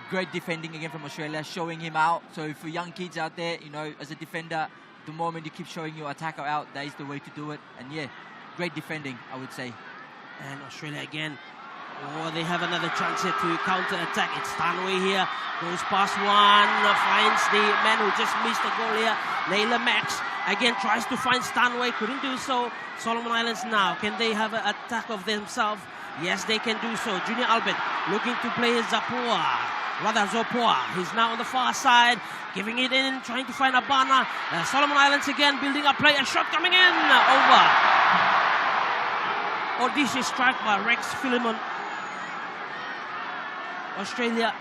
great defending again from Australia, showing him out. So for young kids out there, as a defender, the moment you keep showing your attacker out, that is the way to do it. And yeah, great defending, I would say. And Australia again. Oh, they have another chance here to counter-attack. It's Stanway here. Goes past one. Finds the man who just missed the goal here. Layla Max again tries to find Stanway. Couldn't do so. Solomon Islands now. Can they have an attack of themselves? Yes, they can do so. Junior Albert looking to play Zapua. Zopua. He's now on the far side. Giving it in. Trying to find Abana. Solomon Islands again building up play. A shot coming in. Over. Audacious strike by Rex Philemon. Australia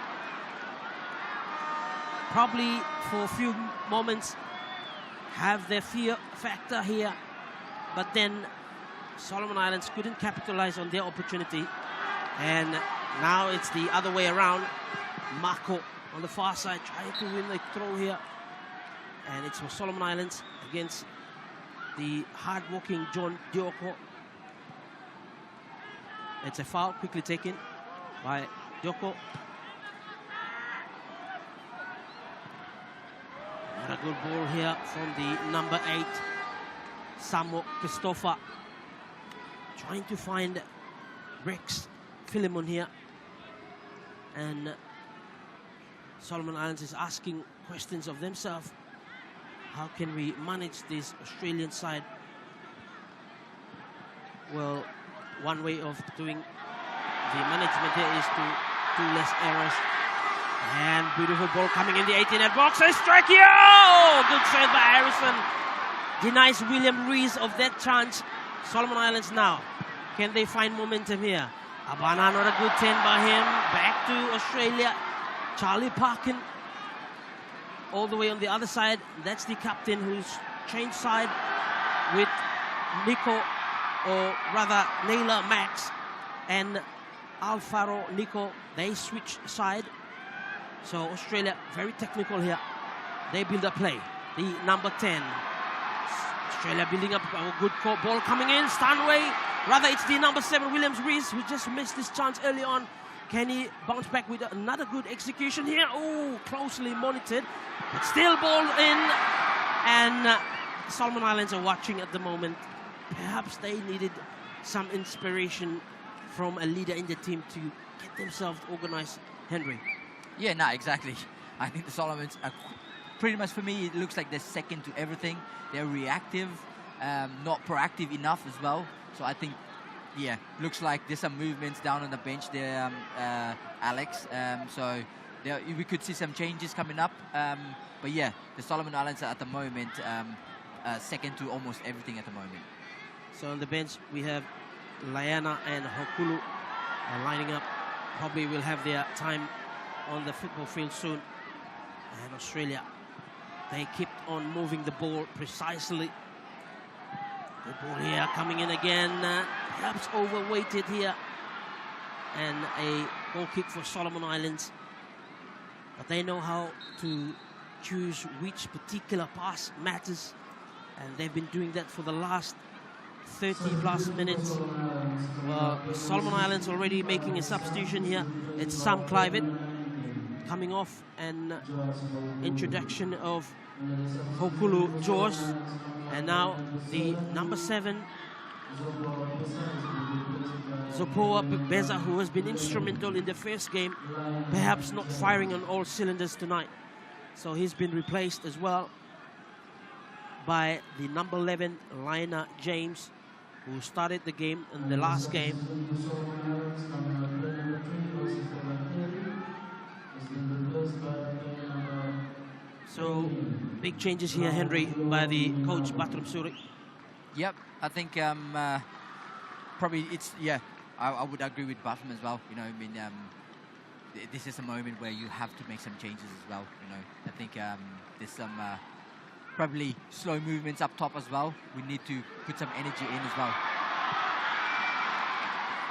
probably for a few moments have their fear factor here, but then Solomon Islands couldn't capitalize on their opportunity, and now it's the other way around. Marco on the far side trying to win the throw here, and it's for Solomon Islands against the hard-working John Dioko. It's a foul quickly taken by Dioko. And a good ball here from the number 8, Samo Christopher. Trying to find Rex Philemon here. And Solomon Islands is asking questions of themselves. How can we manage this Australian side? Well, one way of doing the management here is to do less errors. And beautiful ball coming in the 18-yard box. A strike here! Oh, good save by Harrison. Denies William Rees of that chance. Solomon Islands now. Can they find momentum here? Abana, not a good 10 by him. Back to Australia. Charlie Parkin all the way on the other side. That's the captain who's changed side with Nico, or rather Naylor Max and Alfaro Nico. They switch side. So Australia very technical here. They build a play. the number 10. Australia building up a good ball coming in. Stanway. Rather, it's the number 7, Williams Reese, who just missed this chance early on. Can he bounce back with another good execution here? Oh, closely monitored. But still ball in. And Solomon Islands are watching at the moment. Perhaps they needed some inspiration from a leader in the team to get themselves organized. Henry. Yeah, no, exactly. I think the Solomons are pretty much, for me, it looks like they're second to everything. They're reactive, not proactive enough as well. So I think, yeah, looks like there's some movements down on the bench there, Alex. So we could see some changes coming up. But yeah, the Solomon Islands are at the moment second to almost everything at the moment. So on the bench, we have Laena and Hokulu lining up. Probably will have their time on the football field soon. And Australia, they kept on moving the ball precisely. Good ball here, coming in again. Perhaps overweighted here. And a goal kick for Solomon Islands. But they know how to choose which particular pass matters. And they've been doing that for the last 30 plus minutes. Well, Solomon Islands already making a substitution here. It's Sam Clivett coming off, an introduction of Hokulu George, and now the number 7 Zopoa Beza, who has been instrumental in the first game, perhaps not firing on all cylinders tonight. So he's been replaced as well by the number 11 Lina James, who started the game in the last game. So big changes here, Henry, by the coach Batram Suri. Yep, I think probably it's, yeah, I would agree with Batram as well. You know, I mean, this is a moment where you have to make some changes as well. You know, I think there's some probably slow movements up top as well. We need to put some energy in as well.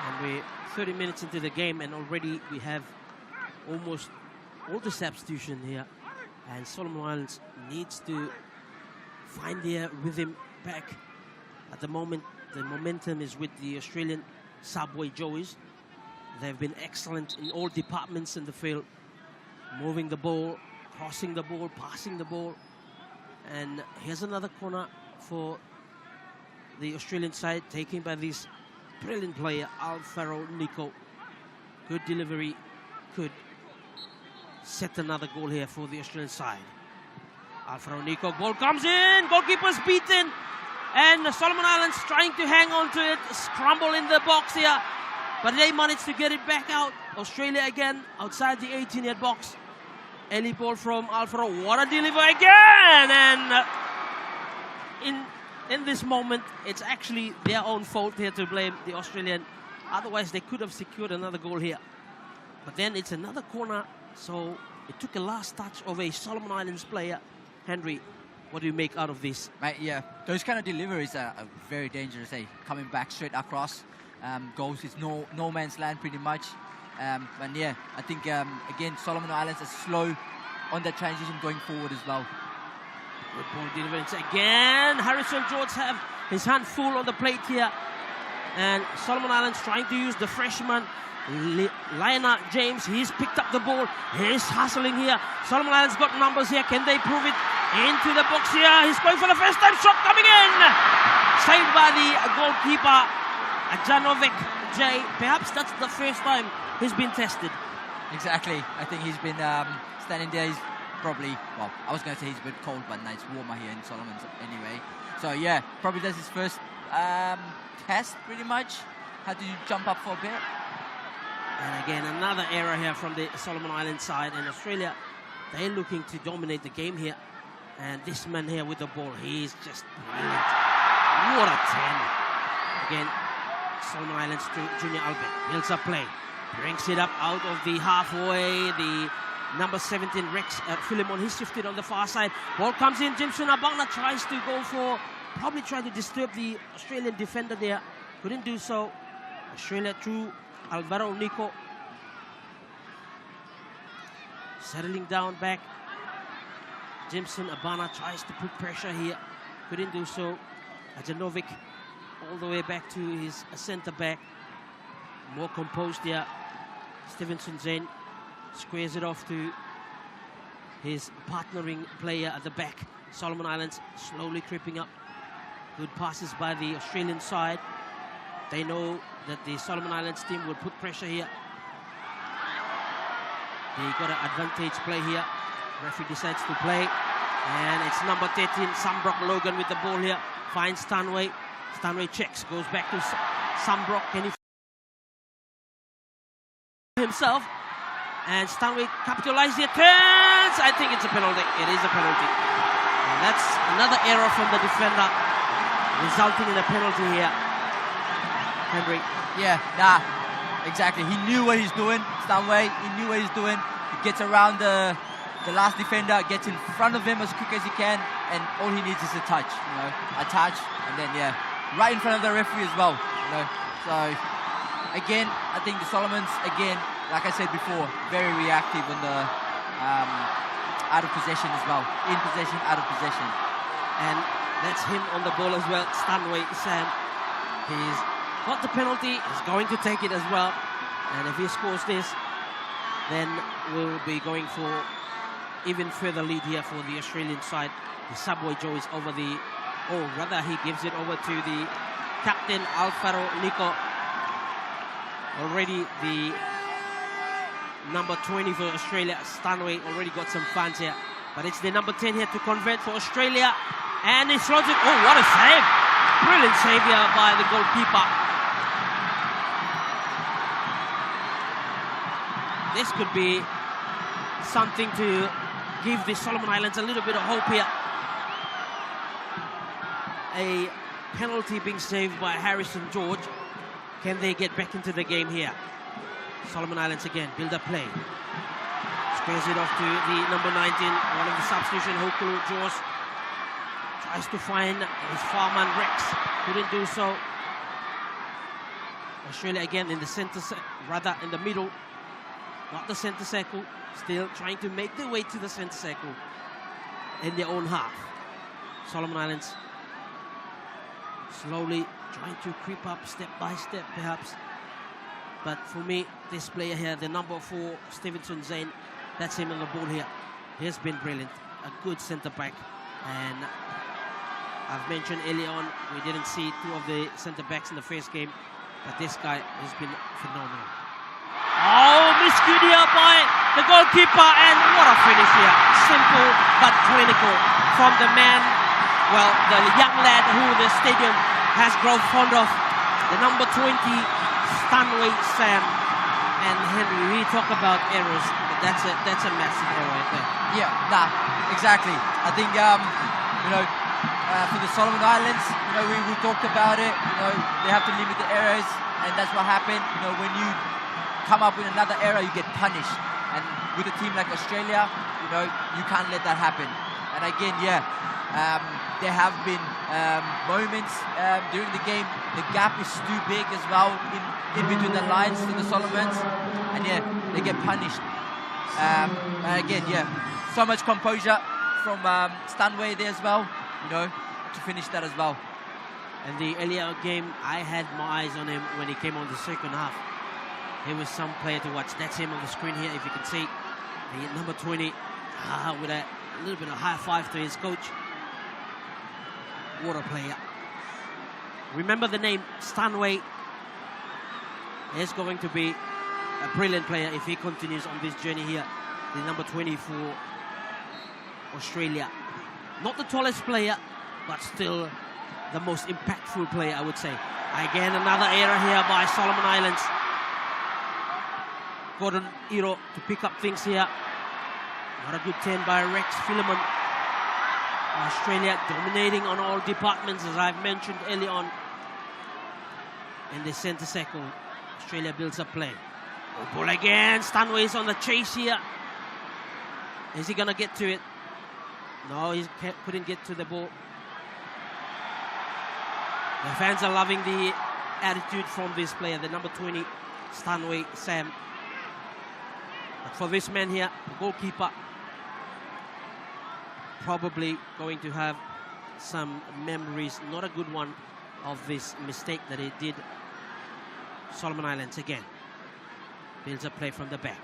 And we're 30 minutes into the game, and already we have almost all the substitution here. And Solomon Islands needs to find their rhythm back. At the moment, the momentum is with the Australian Subway Joeys. They've been excellent in all departments in the field. Moving the ball, crossing the ball, passing the ball. And here's another corner for the Australian side, taken by this brilliant player, Alfaro Nico. Good delivery, could set another goal here for the Australian side. Alfaro Nico, ball comes in, goalkeeper's beaten, and Solomon Islands trying to hang on to it, scramble in the box here, but they managed to get it back out. Australia again outside the 18-yard box. Early ball from Alfaro, what a deliver again! And in this moment, it's actually their own fault here to blame, the Australian. Otherwise, they could have secured another goal here. But then it's another corner, so it took a last touch of a Solomon Islands player. Henry, what do you make out of this? Mate, yeah, those kind of deliveries are very dangerous, eh? Coming back straight across, goals is no man's land pretty much. And yeah, I think, again, Solomon Islands are slow on the transition going forward as well. Good ball deliverance again. Harrison George have his hand full on the plate here. And Solomon Islands trying to use the freshman, Lina James. He's picked up the ball. He's hustling here. Solomon Islands got numbers here. Can they prove it? Into the box here. He's going for the first time. Shot coming in. Saved by the goalkeeper, Janovic J. Perhaps that's the first time he's been tested. Exactly. I think he's been standing there. He's probably, well, I was going to say he's a bit cold, but no, it's warmer here in Solomon's anyway. So yeah, probably that's his first test pretty much. Had to jump up for a bit. And again, another error here from the Solomon Islands side. And Australia, they're looking to dominate the game here. And this man here with the ball, he's just brilliant. What a 10. Again, Solomon Islands Junior Albert builds up play. Brings it up out of the halfway. The number 17, Rex Philemon, he's shifted on the far side. Ball comes in. Jimson Abana tries to go for, probably trying to disturb the Australian defender there. Couldn't do so. Australia through Alvaro Nico. Settling down back. Jimson Abana tries to put pressure here. Couldn't do so. Ajanovic all the way back to his centre back. More composed here. Stevenson Zane squares it off to his partnering player at the back. Solomon Islands slowly creeping up. Good passes by the Australian side. They know that the Solomon Islands team will put pressure here. They got an advantage play here. Referee decides to play. And it's number 13, Sambrock Logan with the ball here. Finds Stanway. Stanway checks, goes back to Sambrock. Can he himself? And Stanway capitalizes here. Turns! I think it's a penalty. It is a penalty. And that's another error from the defender, resulting in a penalty here. Henry. Yeah, exactly. He knew what he's doing, Stanway. He knew what he's doing. He gets around the last defender, gets in front of him as quick as he can, and all he needs is a touch, a touch, and then, right in front of the referee as well, So, again, I think the Solomons, again, like I said before, very reactive on the out of possession as well. In possession, out of possession. And that's him on the ball as well, Stanway Sam. He's got the penalty, he's going to take it as well. And if he scores this, then we'll be going for even further lead here for the Australian side. The Subway Joe is over the, rather he gives it over to the captain, Alfaro Nico. Already the number 20 for Australia, Stanway, already got some fans here. But it's the number 10 here to convert for Australia. And he throws it, what a save! Brilliant save here by the goalkeeper. This could be something to give the Solomon Islands a little bit of hope here. A penalty being saved by Harrison George. Can they get back into the game here? Solomon Islands again, build up play. Squares it off to the number 19, one of the substitution, Hokulu Jaws. Tries to find his farman Rex, couldn't do so. Australia again in the center, rather in the middle, not the center circle. Still trying to make their way to the center circle in their own half. Solomon Islands slowly trying to creep up step by step perhaps. But for me, this player here, the number 4, Stevenson Zane, that's him on the ball here. He has been brilliant, a good centre back. And I've mentioned earlier on, we didn't see 2 of the centre backs in the first game, but this guy has been phenomenal. Miscued here by the goalkeeper, and what a finish here. Simple but clinical from the man, well, the young lad who the stadium has grown fond of, the number 20, Stanway Sam. And Henry, we talk about errors, but that's a massive error right there. Yeah, exactly. I think, for the Solomon Islands, we talked about it, they have to limit the errors, and that's what happened. When you come up with another error, you get punished. And with a team like Australia, you can't let that happen. And again, there have been moments during the game, the gap is too big as well in between the lines to the Solomons, and they get punished. And again, so much composure from Stanway there as well, to finish that as well. And the earlier game, I had my eyes on him when he came on the second half. He was some player to watch. That's him on the screen here, if you can see. The number 20 with a little bit of high five to his coach. What a player. Remember the name, Stanway. He's going to be a brilliant player if he continues on this journey here. The number 20 for Australia. Not the tallest player, but still the most impactful player, I would say. Again, another error here by Solomon Islands. Gordon Iro to pick up things here. Not a good 10 by Rex Philemon. Australia dominating on all departments, as I've mentioned early on. In the centre circle, Australia builds up play. Ball again, Stanway's on the chase here. Is he going to get to it? No, he couldn't get to the ball. The fans are loving the attitude from this player, the number 20, Stanway Sam. But for this man here, the goalkeeper, probably going to have some memories, not a good one, of this mistake that he did. Solomon Islands again builds a play from the back.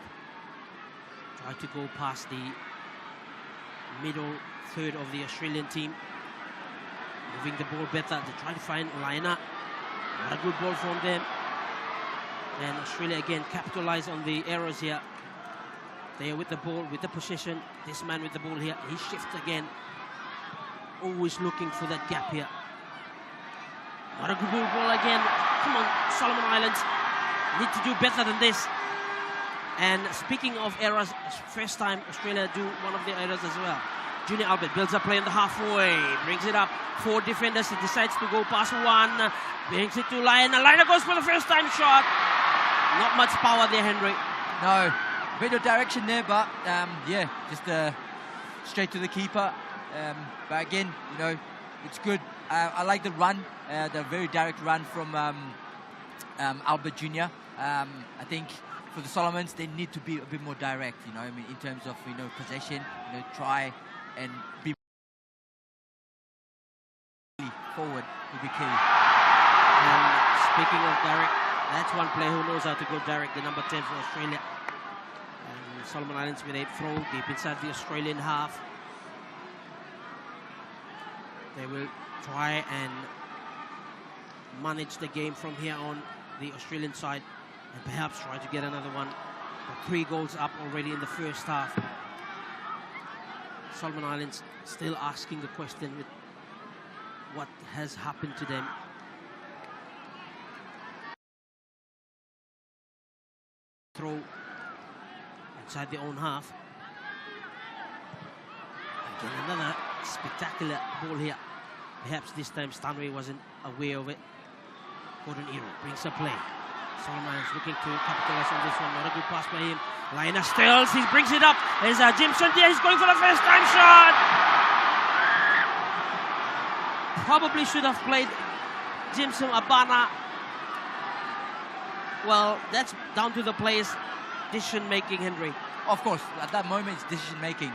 Try to go past the middle third of the Australian team. Moving the ball better. They try to find Laina. Not a good ball from them. And Australia again capitalize on the errors here. They are with the ball, with the possession. This man with the ball here, he shifts again. Always looking for that gap here. Not a good ball again. Come on, Solomon Islands. Need to do better than this. And speaking of errors, first time Australia do one of the errors as well. Junior Albert builds a play in the halfway, brings it up. 4 defenders, he decides to go past one, brings it to Laina. Laina goes for the first time shot. Not much power there, Henry. No, bit of direction there, but yeah, just straight to the keeper. But again, you know, it's good. I like the run, the very direct run from Albert Jr. I think for the Solomons, they need to be a bit more direct, you know, I mean, in terms of, you know, possession, you know, try and be forward will be key. And speaking of direct, that's one player who knows how to go direct, the number 10 for Australia. And Solomon Islands with a throw deep inside the Australian half. They will try and manage the game from here on, the Australian side, and perhaps try to get another one. But 3 goals up already in the first half. Solomon Islands still asking the question with what has happened to them. Throw inside their own half. Again, another spectacular ball here. Perhaps this time Stanway wasn't aware of it. Gordon Ero brings a play. Solomon Islands looking to capitalize on this one. Not a good pass by him. Laina Stills, he brings it up. There's Jimson there. He's going for the first time shot. Probably should have played Jimson Abana. Well, that's down to the players' decision making, Henry. Of course, at that moment it's decision making.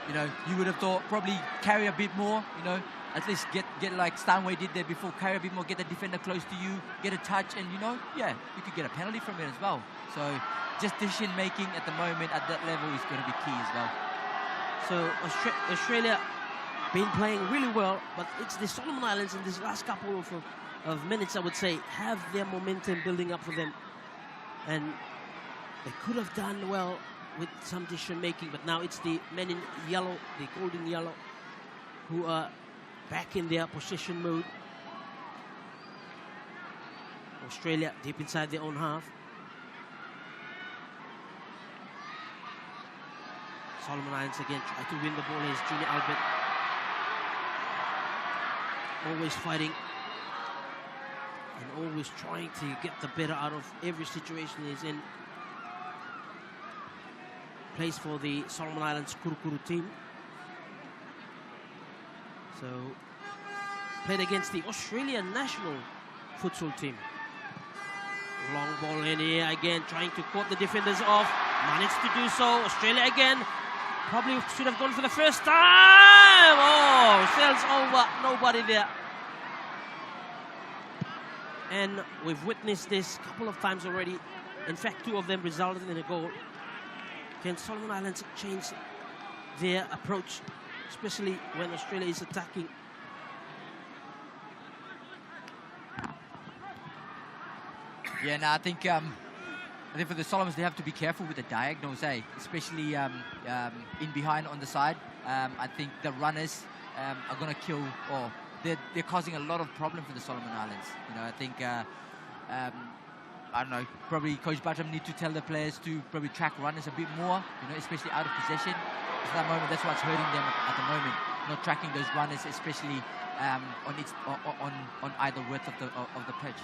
You know, you would have thought probably carry a bit more, you know, at least get like Stanway did there before, carry a bit more, get the defender close to you, get a touch, and you know, yeah, you could get a penalty from it as well. So just decision making at the moment at that level is going to be key as well. So Australia been playing really well, but it's the Solomon Islands in this last couple of minutes, I would say, have their momentum building up for them. And they could have done well with some decision making, but now it's the men in yellow, the golden yellow, who are back in their possession mode. Australia deep inside their own half. Solomon Islands again try to win the ball. Here's Junior Albert. Always fighting and always trying to get the better out of every situation he's in. Plays for the Solomon Islands Kurukuru team. So, played against the Australian national futsal team. Long ball in here again, trying to cut the defenders off. Managed to do so. Australia again. Probably should have gone for the first time. Oh, sails over. Nobody there. And we've witnessed this a couple of times already. In fact, 2 of them resulted in a goal. Can Solomon Islands change their approach, especially when Australia is attacking? Yeah, no, I think for the Solomons, they have to be careful with the diagonals, especially in behind on the side. I think the runners are going to kill, or they're causing a lot of problem for the Solomon Islands. You know, I think, I don't know, probably Coach Bartram need to tell the players to probably track runners a bit more, you know, especially out of possession. At that moment, that's what's hurting them at the moment, not tracking those runners, especially on either width of the pitch.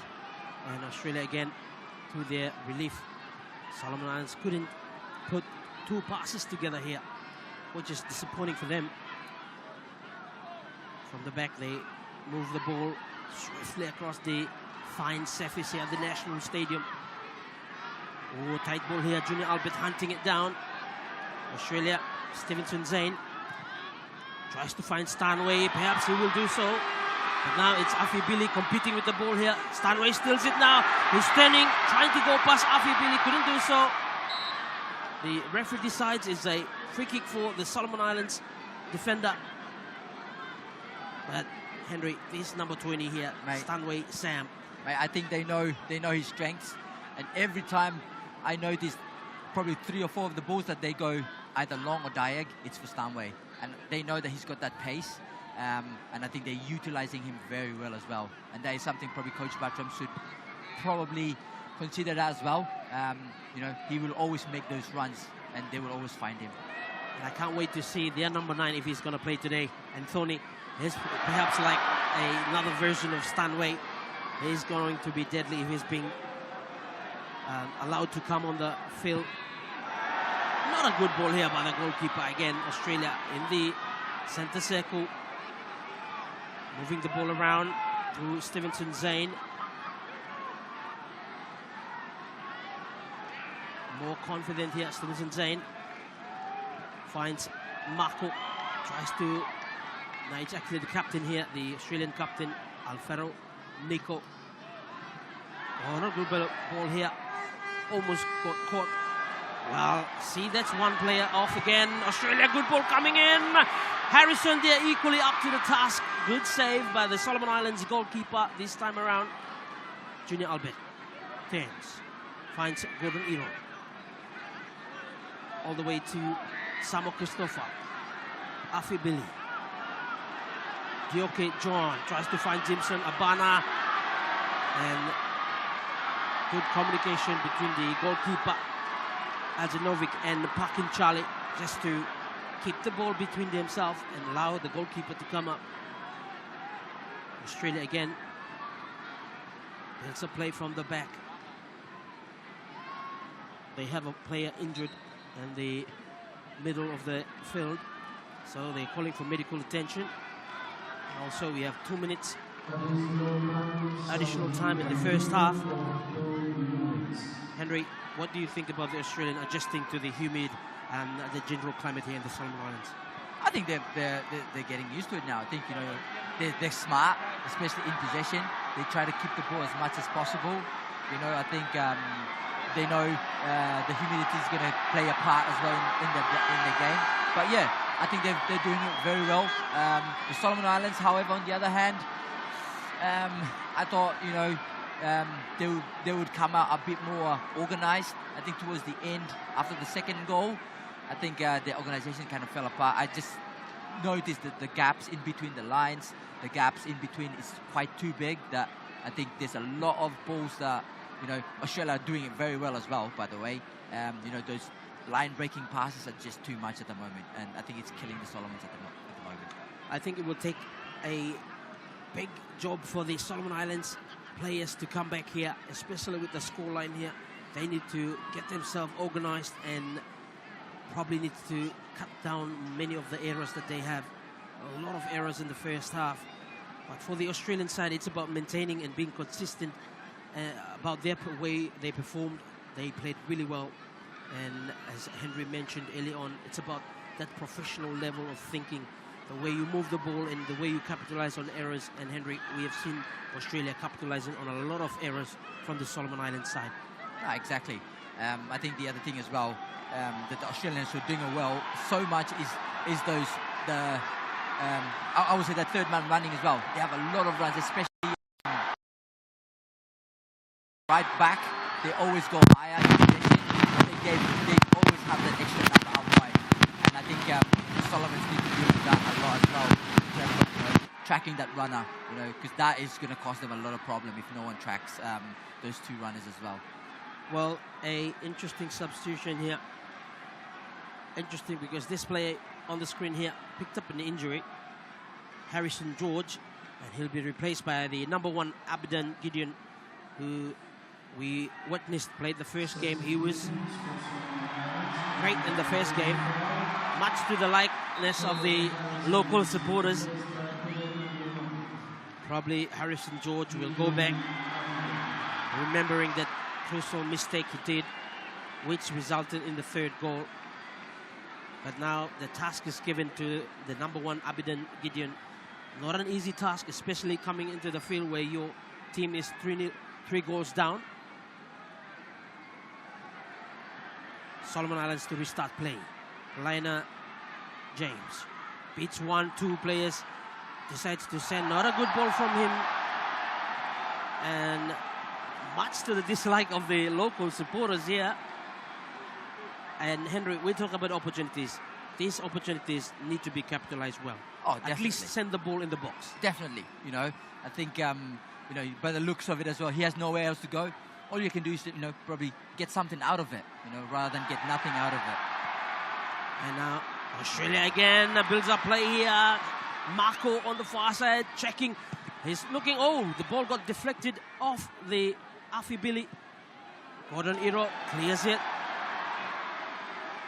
And Australia again, to their relief, Solomon Islands couldn't put 2 passes together here, which is disappointing for them. From the back, they move the ball swiftly across the fine surface here at the National Stadium. Oh, tight ball here. Junior Albert hunting it down. Australia, Stevenson Zane Tries to find Stanway. Perhaps he will do so. But now it's Afi Billy competing with the ball here. Stanway steals it now. He's turning, trying to go past Afi Billy. Couldn't do so. The referee decides it's a free kick for the Solomon Islands defender. But Henry, this number 20 here, mate, Stanway Sam. Mate, I think they know his strengths, and every time I notice probably 3 or 4 of the balls that they go either long or diag, it's for Stanway, and they know that he's got that pace, and I think they're utilizing him very well as well, and that is something probably Coach Bartram should probably consider that as well. You know, he will always make those runs, and they will always find him. And I can't wait to see their number 9 if he's going to play today. And Tony is perhaps like another version of Stanway. He's going to be deadly if he's being allowed to come on the field. Not a good ball here by the goalkeeper. Again, Australia in the center circle. Moving the ball around to Stevenson Zane. More confident here, Stevenson Zane. Finds Marco. Tries to... Now it's actually the captain here, the Australian captain, Alfaro Nico. Oh, not good ball here. Almost got caught. Well, see, that's one player off again. Australia, good ball coming in. Harrison there equally up to the task. Good save by the Solomon Islands goalkeeper this time around. Junior Albert turns. Finds Gordon Iro. All the way to Samo Christopher. Afi Billy. Dioke John tries to find Jimson Abana, and good communication between the goalkeeper Ajanovic and Pakin Charlie, just to keep the ball between themselves and allow the goalkeeper to come up. Australia again builds a play from the back. They have a player injured in the middle of the field, so they're calling for medical attention. Also, we have 2 minutes additional time in the first half. Henry, what do you think about the Australian adjusting to the humid and the general climate here in the Solomon Islands? I think they're getting used to it now. I think, you know, they're smart, especially in possession. They try to keep the ball as much as possible. You know, I think they know the humidity is going to play a part as well in the game. But yeah, I think they're doing it very well. The Solomon Islands, however, on the other hand, I thought, you know, they would come out a bit more organized. I think towards the end, after the second goal, I think the organization kind of fell apart. I just noticed that the gaps in between the lines, the gaps in between is quite too big, that I think there's a lot of balls that, you know, Australia are doing it very well as well, by the way. You know, those line-breaking passes are just too much at the moment, and I think it's killing the Solomons at the moment. I think it will take a big job for the Solomon Islands players to come back here, especially with the scoreline here. They need to get themselves organized and probably need to cut down many of the errors that they have. A lot of errors in the first half. But for the Australian side, it's about maintaining and being consistent about their way they performed. They played really well. And as Henry mentioned early on, it's about that professional level of thinking, the way you move the ball and the way you capitalize on errors. And Henry, we have seen Australia capitalizing on a lot of errors from the Solomon Islands side. Exactly. I think the other thing as well, that the Australians were doing well so much is those, I would say that third man running as well. They have a lot of runs, especially right back. They always go higher in possession. They always have that extra number out wide. And I think the Solomons need to do that a lot as well, in terms of, you know, tracking that runner, you know, because that is going to cause them a lot of problem if no one tracks those two runners as well. Well, a interesting substitution here. Interesting because this player on the screen here picked up an injury, Harrison George, and he'll be replaced by the number 1 Abidan Gideon, who we witnessed played the first game. He was great in the first game, much to the likeness of the local supporters. Probably Harrison George will go back, remembering that crucial mistake he did, which resulted in the third goal. But now the task is given to the number 1, Abidin Gideon. Not an easy task, especially coming into the field where your team is 3 goals down. Solomon Islands to restart play. Liner James beats 1-2 players, decides to send not a good ball from him, and much to the dislike of the local supporters here. And Henry, we talk about opportunities. These opportunities need to be capitalized well. Oh, definitely. At least send the ball in the box. Definitely, you know. I think, you know, by the looks of it as well, he has nowhere else to go. All you can do is, you know, probably get something out of it, you know, rather than get nothing out of it. And now Australia again builds up play here. Marco on the far side, checking. He's looking, oh, the ball got deflected off the Afi Billy. Gordon Iro clears it.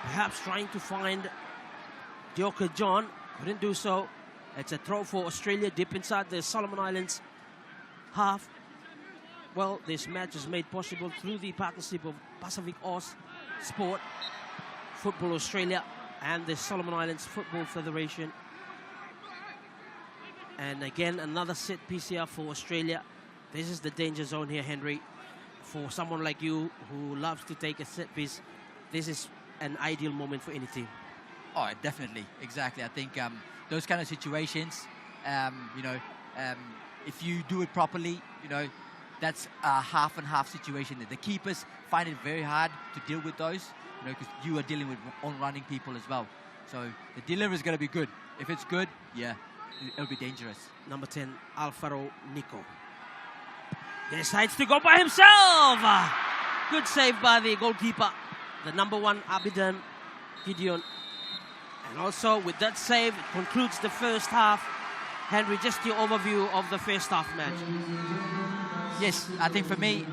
Perhaps trying to find Dioka John. Couldn't do so. It's a throw for Australia deep inside the Solomon Islands half. Well, this match is made possible through the partnership of PacificAus Sports Football Australia and the Solomon Islands Football Federation. And again, another set piece here for Australia. This is the danger zone here, Henry. For someone like you who loves to take a set piece, this is an ideal moment for any team. Oh, definitely, exactly. I think those kind of situations, you know, if you do it properly, you know, that's a half and half situation. The keepers find it very hard to deal with those, you know, because you are dealing with on-running people as well. So the delivery is going to be good. If it's good, yeah, it'll be dangerous. Number 10, Alfaro Nico. He decides to go by himself. Good save by the goalkeeper. The number 1, Abidin Gideon. And also with that save, it concludes the first half. Henry, just your overview of the first half match. Yes, I think for me,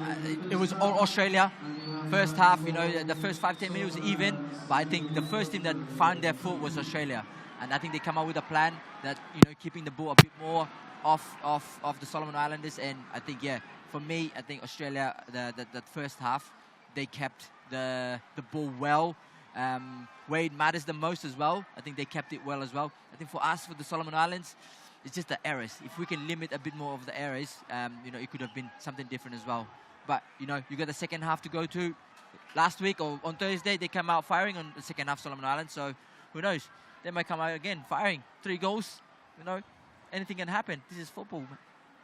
it was all Australia. First half, you know, the first 5-10 minutes was even, but I think the first team that found their foot was Australia. And I think they come up with a plan that, you know, keeping the ball a bit more off the Solomon Islanders. And I think, yeah, for me, I think Australia, the first half, they kept the ball well. Where it matters the most as well, I think they kept it well as well. I think for us, for the Solomon Islands, it's just the errors. If we can limit a bit more of the errors, you know, it could have been something different as well. But, you know, you got the second half to go to. Last week or on Thursday, they came out firing on the second half Solomon Islands. So who knows? They might come out again firing. 3 goals, you know, anything can happen. This is football.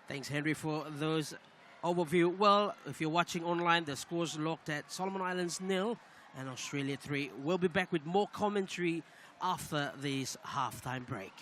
Thanks, Henry, for those overview. Well, if you're watching online, the score's locked at Solomon Islands 0 and Australia 3. We'll be back with more commentary after this halftime break.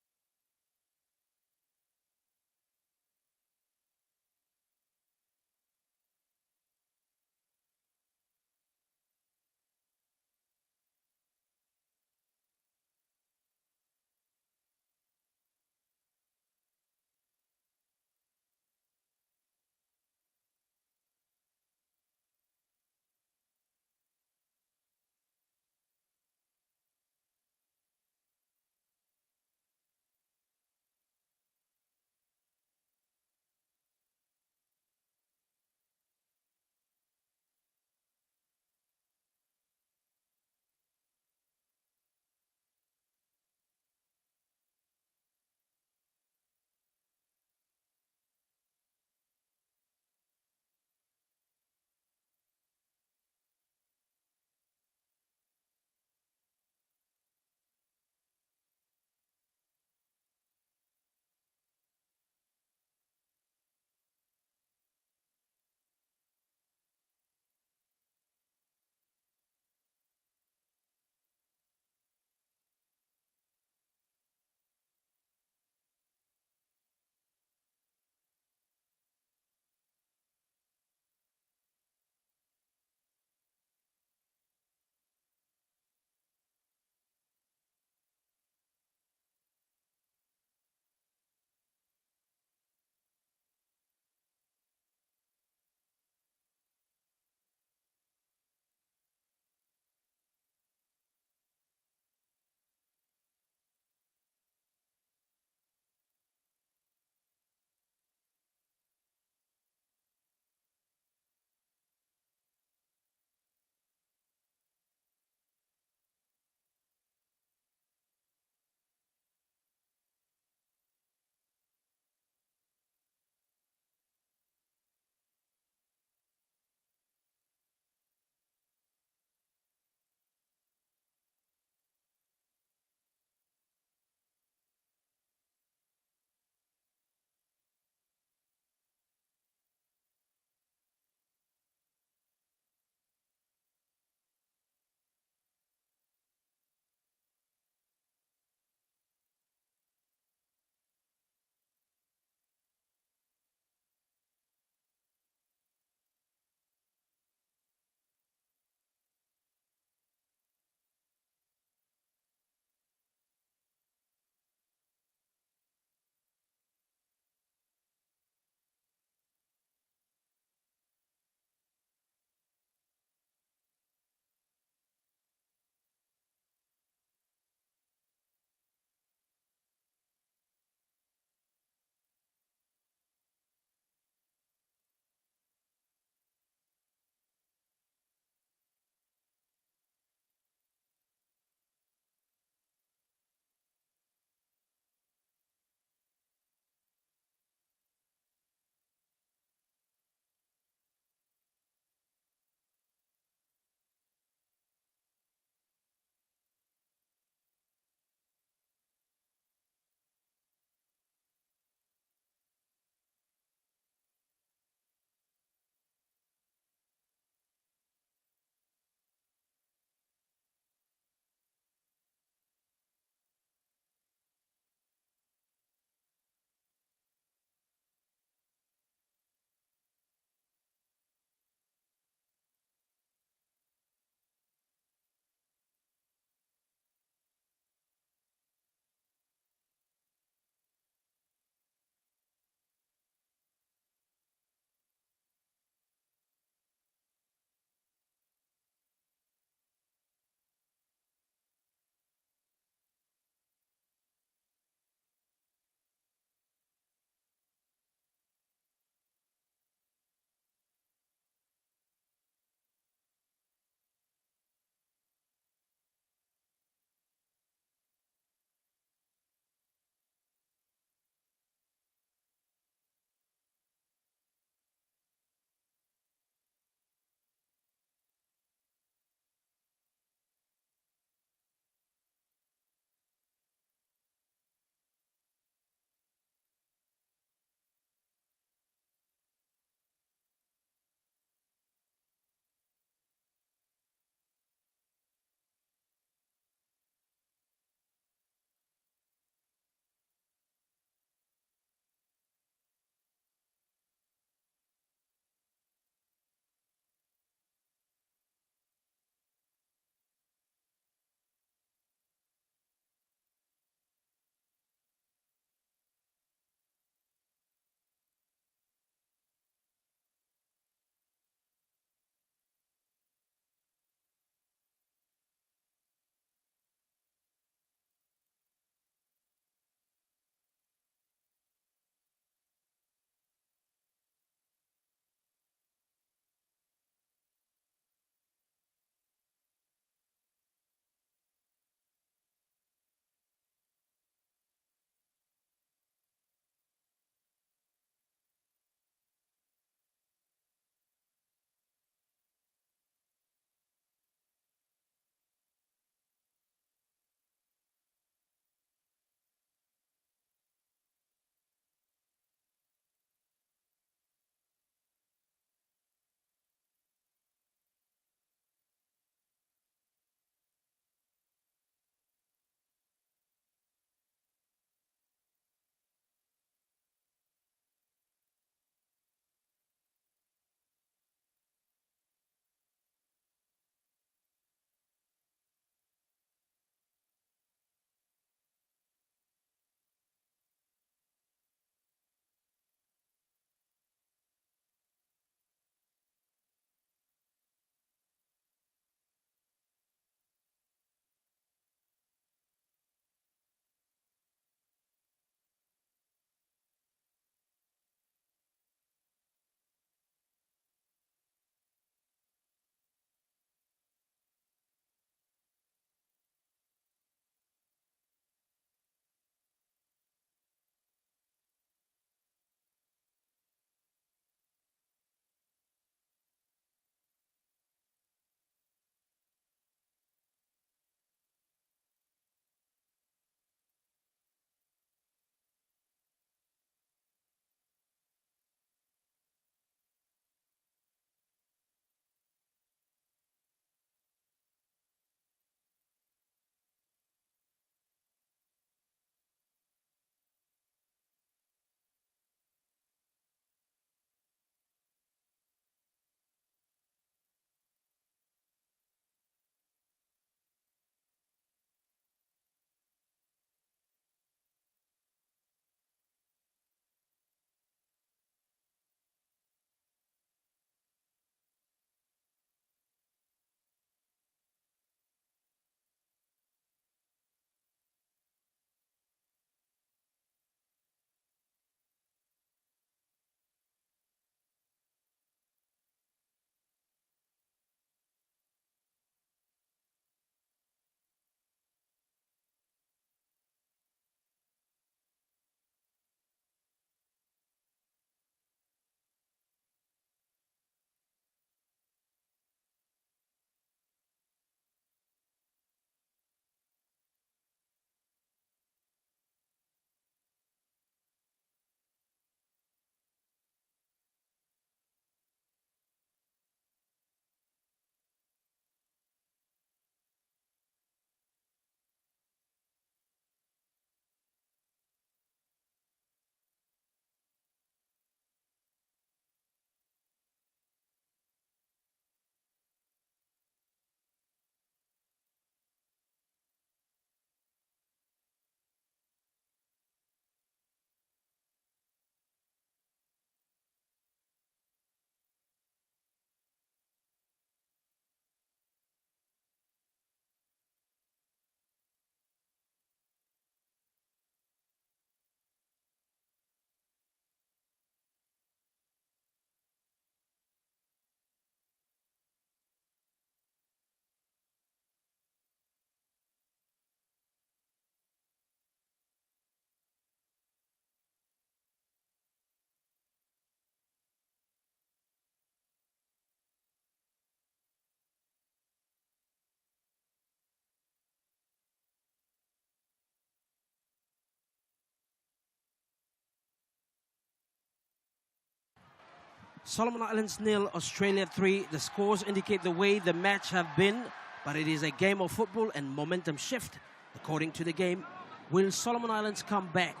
Solomon Islands 0, Australia 3. The scores indicate the way the match have been, but it is a game of football and momentum shift according to the game. Will Solomon Islands come back,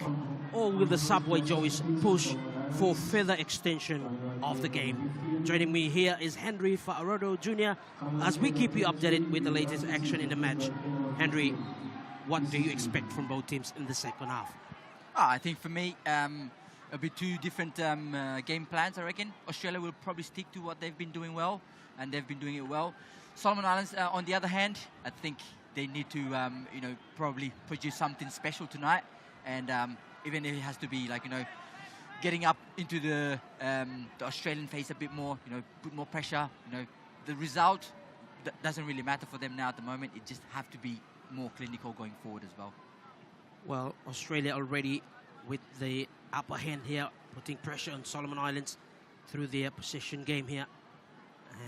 or will the Subway Joeys push for further extension of the game? Joining me here is Henry Fa'arodo Jr. as we keep you updated with the latest action in the match. Henry, what do you expect from both teams in the second half? I think for me, it'll be two different game plans, I reckon. Australia will probably stick to what they've been doing well, and they've been doing it well. Solomon Islands, on the other hand, I think they need to, probably produce something special tonight. And even if it has to be, getting up into the Australian face a bit more, put more pressure. The result doesn't really matter for them now at the moment. It just have to be more clinical going forward as well. Well, Australia already with the upper hand here, putting pressure on Solomon Islands through their possession game here.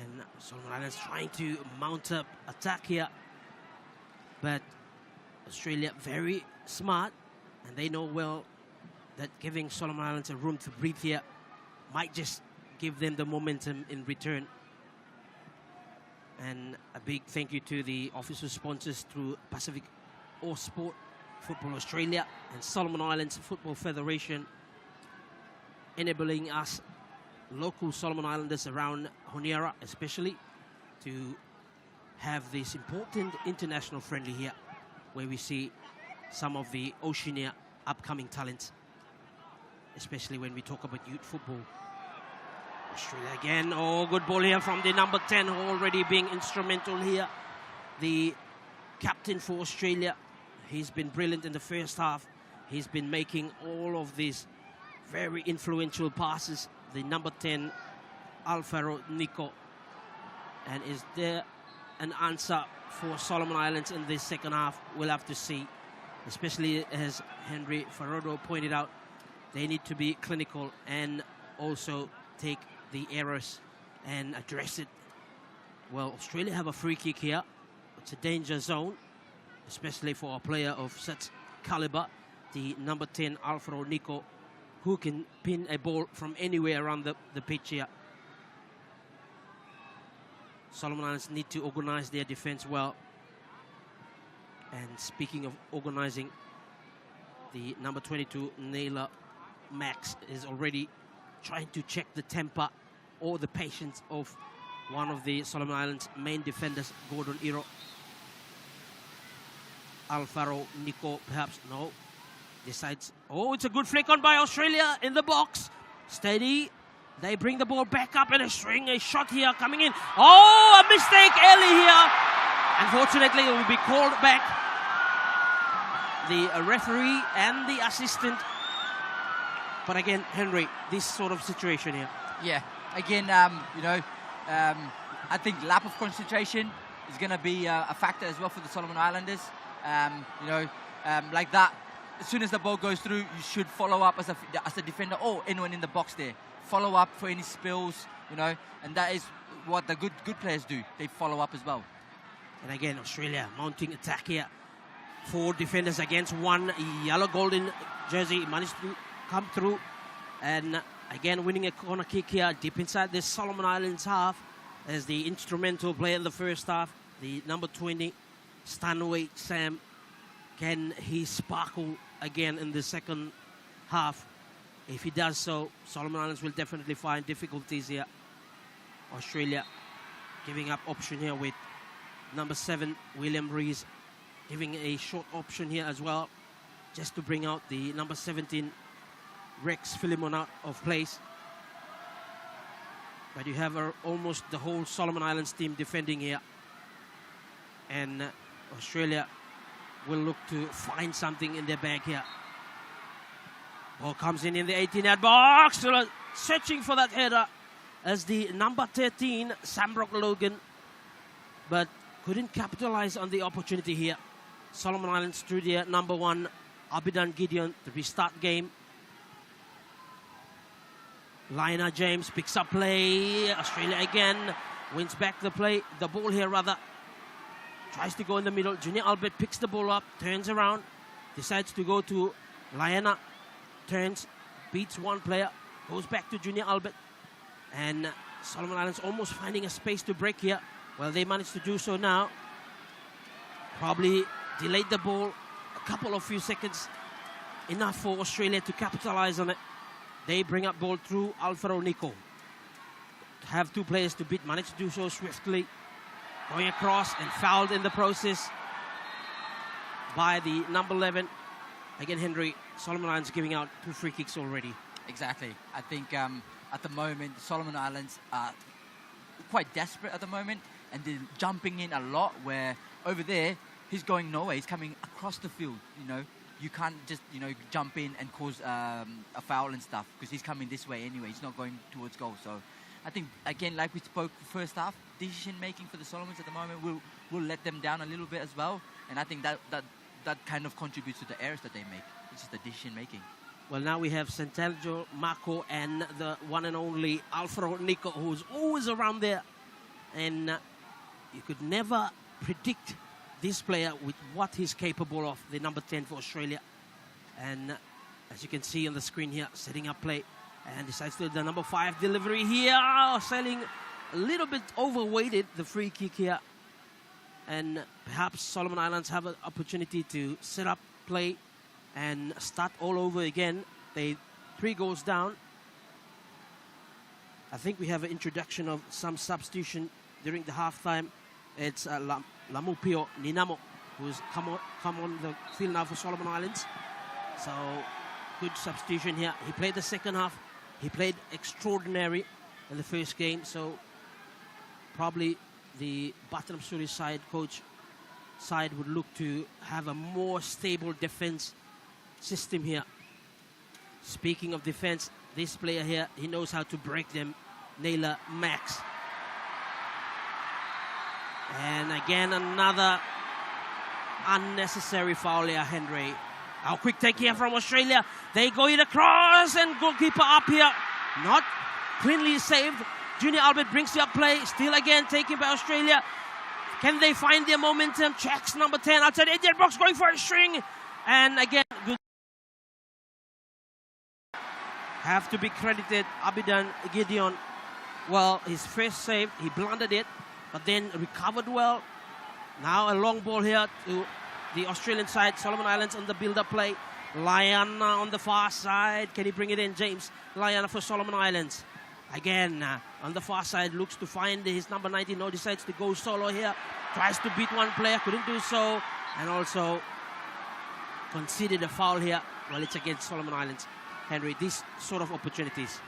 And Solomon Islands trying to mount up attack here. But Australia very smart, and they know well that giving Solomon Islands a room to breathe here might just give them the momentum in return. And a big thank you to the official sponsors through PacificAus Sports Football Australia and Solomon Islands Football Federation, enabling us local Solomon Islanders around Honiara especially to have this important international friendly here, where we see some of the Oceania upcoming talents, especially when we talk about youth football. Australia again. Oh, good ball here from the number 10, already being instrumental here. The captain for Australia, he's been brilliant in the first half. He's been making all of these very influential passes. The number 10, Alvaro Nico. And is there an answer for Solomon Islands in this second half? We'll have to see, especially as Henry Fa'arodo pointed out, they need to be clinical and also take the errors and address it. Well, Australia have a free kick here. It's a danger zone, especially for a player of such caliber, the number 10, Alvaro Nico, who can pin a ball from anywhere around the pitch here. Solomon Islands need to organize their defense well. And speaking of organizing, the number 22, Naila Max, is already trying to check the temper or the patience of one of the Solomon Islands main defenders, Gordon Iro. Alvaro Nico, perhaps, no. Decides, oh, it's a good flick on by Australia in the box. Steady. They bring the ball back up and a shot here coming in. Oh, a mistake early here. Unfortunately, it will be called back. The referee and the assistant. But again, Henry, this sort of situation here. Yeah, again, I think lack of concentration is going to be a factor as well for the Solomon Islanders. Like that, as soon as the ball goes through, you should follow up as a defender or anyone in the box there. Follow up for any spills, and that is what the good players do. They follow up as well. And again, Australia mounting attack here. 4 defenders against 1 yellow golden jersey managed to come through. And again, winning a corner kick here deep inside the Solomon Islands half as the instrumental player in the first half. The number 20, Stanway Sam. Can he sparkle again in the second half? If he does so, Solomon Islands will definitely find difficulties here. Australia giving up option here with number 7, William Rees, giving a short option here as well, just to bring out the number 17, Rex Philemon, out of place. But you have almost the whole Solomon Islands team defending here. And Australia will look to find something in their bag here. Ball comes in the 18-yard box. Searching for that header as the number 13, Sambrock Logan. But couldn't capitalize on the opportunity here. Solomon Islands through their number 1, Abidan Gideon, to restart game. Lina James picks up play. Australia again wins back the ball here rather. Tries to go in the middle. Junior Albert picks the ball up, turns around, decides to go to Lina. Turns, beats one player, goes back to Junior Albert. And Solomon Islands almost finding a space to break here. Well, they managed to do so now. Probably delayed the ball a couple of few seconds. Enough for Australia to capitalize on it. They bring up ball through Alvaro Nico. Have two players to beat, managed to do so swiftly. Going across and fouled in the process by the number 11. Again, Henry, Solomon Islands giving out 2 free kicks already. Exactly. I think at the moment, the Solomon Islands are quite desperate at the moment, and they're jumping in a lot, where over there, he's going nowhere. He's coming across the field, you know. You can't just, you know, jump in and cause a foul and stuff, because he's coming this way anyway. He's not going towards goal. So I think, again, like we spoke first half, decision-making for the Solomons at the moment will let them down a little bit as well. And I think that kind of contributes to the errors that they make, which is the decision-making. Well, now we have Santeljo, Marco, and the one and only Alvaro Nico, who's always around there. And you could never predict this player with what he's capable of, the number 10 for Australia. And as you can see on the screen here, setting up play. And decides to do the number 5 delivery here. Selling a little bit overweighted, the free kick here. And perhaps Solomon Islands have an opportunity to set up play and start all over again. They 3 goals down. I think we have an introduction of some substitution during the halftime. It's Lamupio Ninamo, who's come on the field now for Solomon Islands. So good substitution here. He played the second half. He played extraordinary in the first game. So probably the Batam Suri side would look to have a more stable defense system here. Speaking of defense, this player here, he knows how to break them. Naylor Max. And again, another unnecessary foul here, Henry. Our quick take here from Australia. They go it across, and goalkeeper up here. Not cleanly saved. Junior Albert brings the up play. Still again taken by Australia. Can they find their momentum? Checks number 10 outside the 8-yard box, going for a string. And again, good. Have to be credited, Abidan Gideon. Well, his first save, he blundered it, but then recovered well. Now a long ball here to the Australian side. Solomon Islands on the build-up play. Liana on the far side. Can he bring it in, James? Liana for Solomon Islands. Again, on the far side, looks to find his number 19. No, decides to go solo here. Tries to beat one player, couldn't do so. And also conceded a foul here. Well, it's against Solomon Islands. Henry, these sort of opportunities.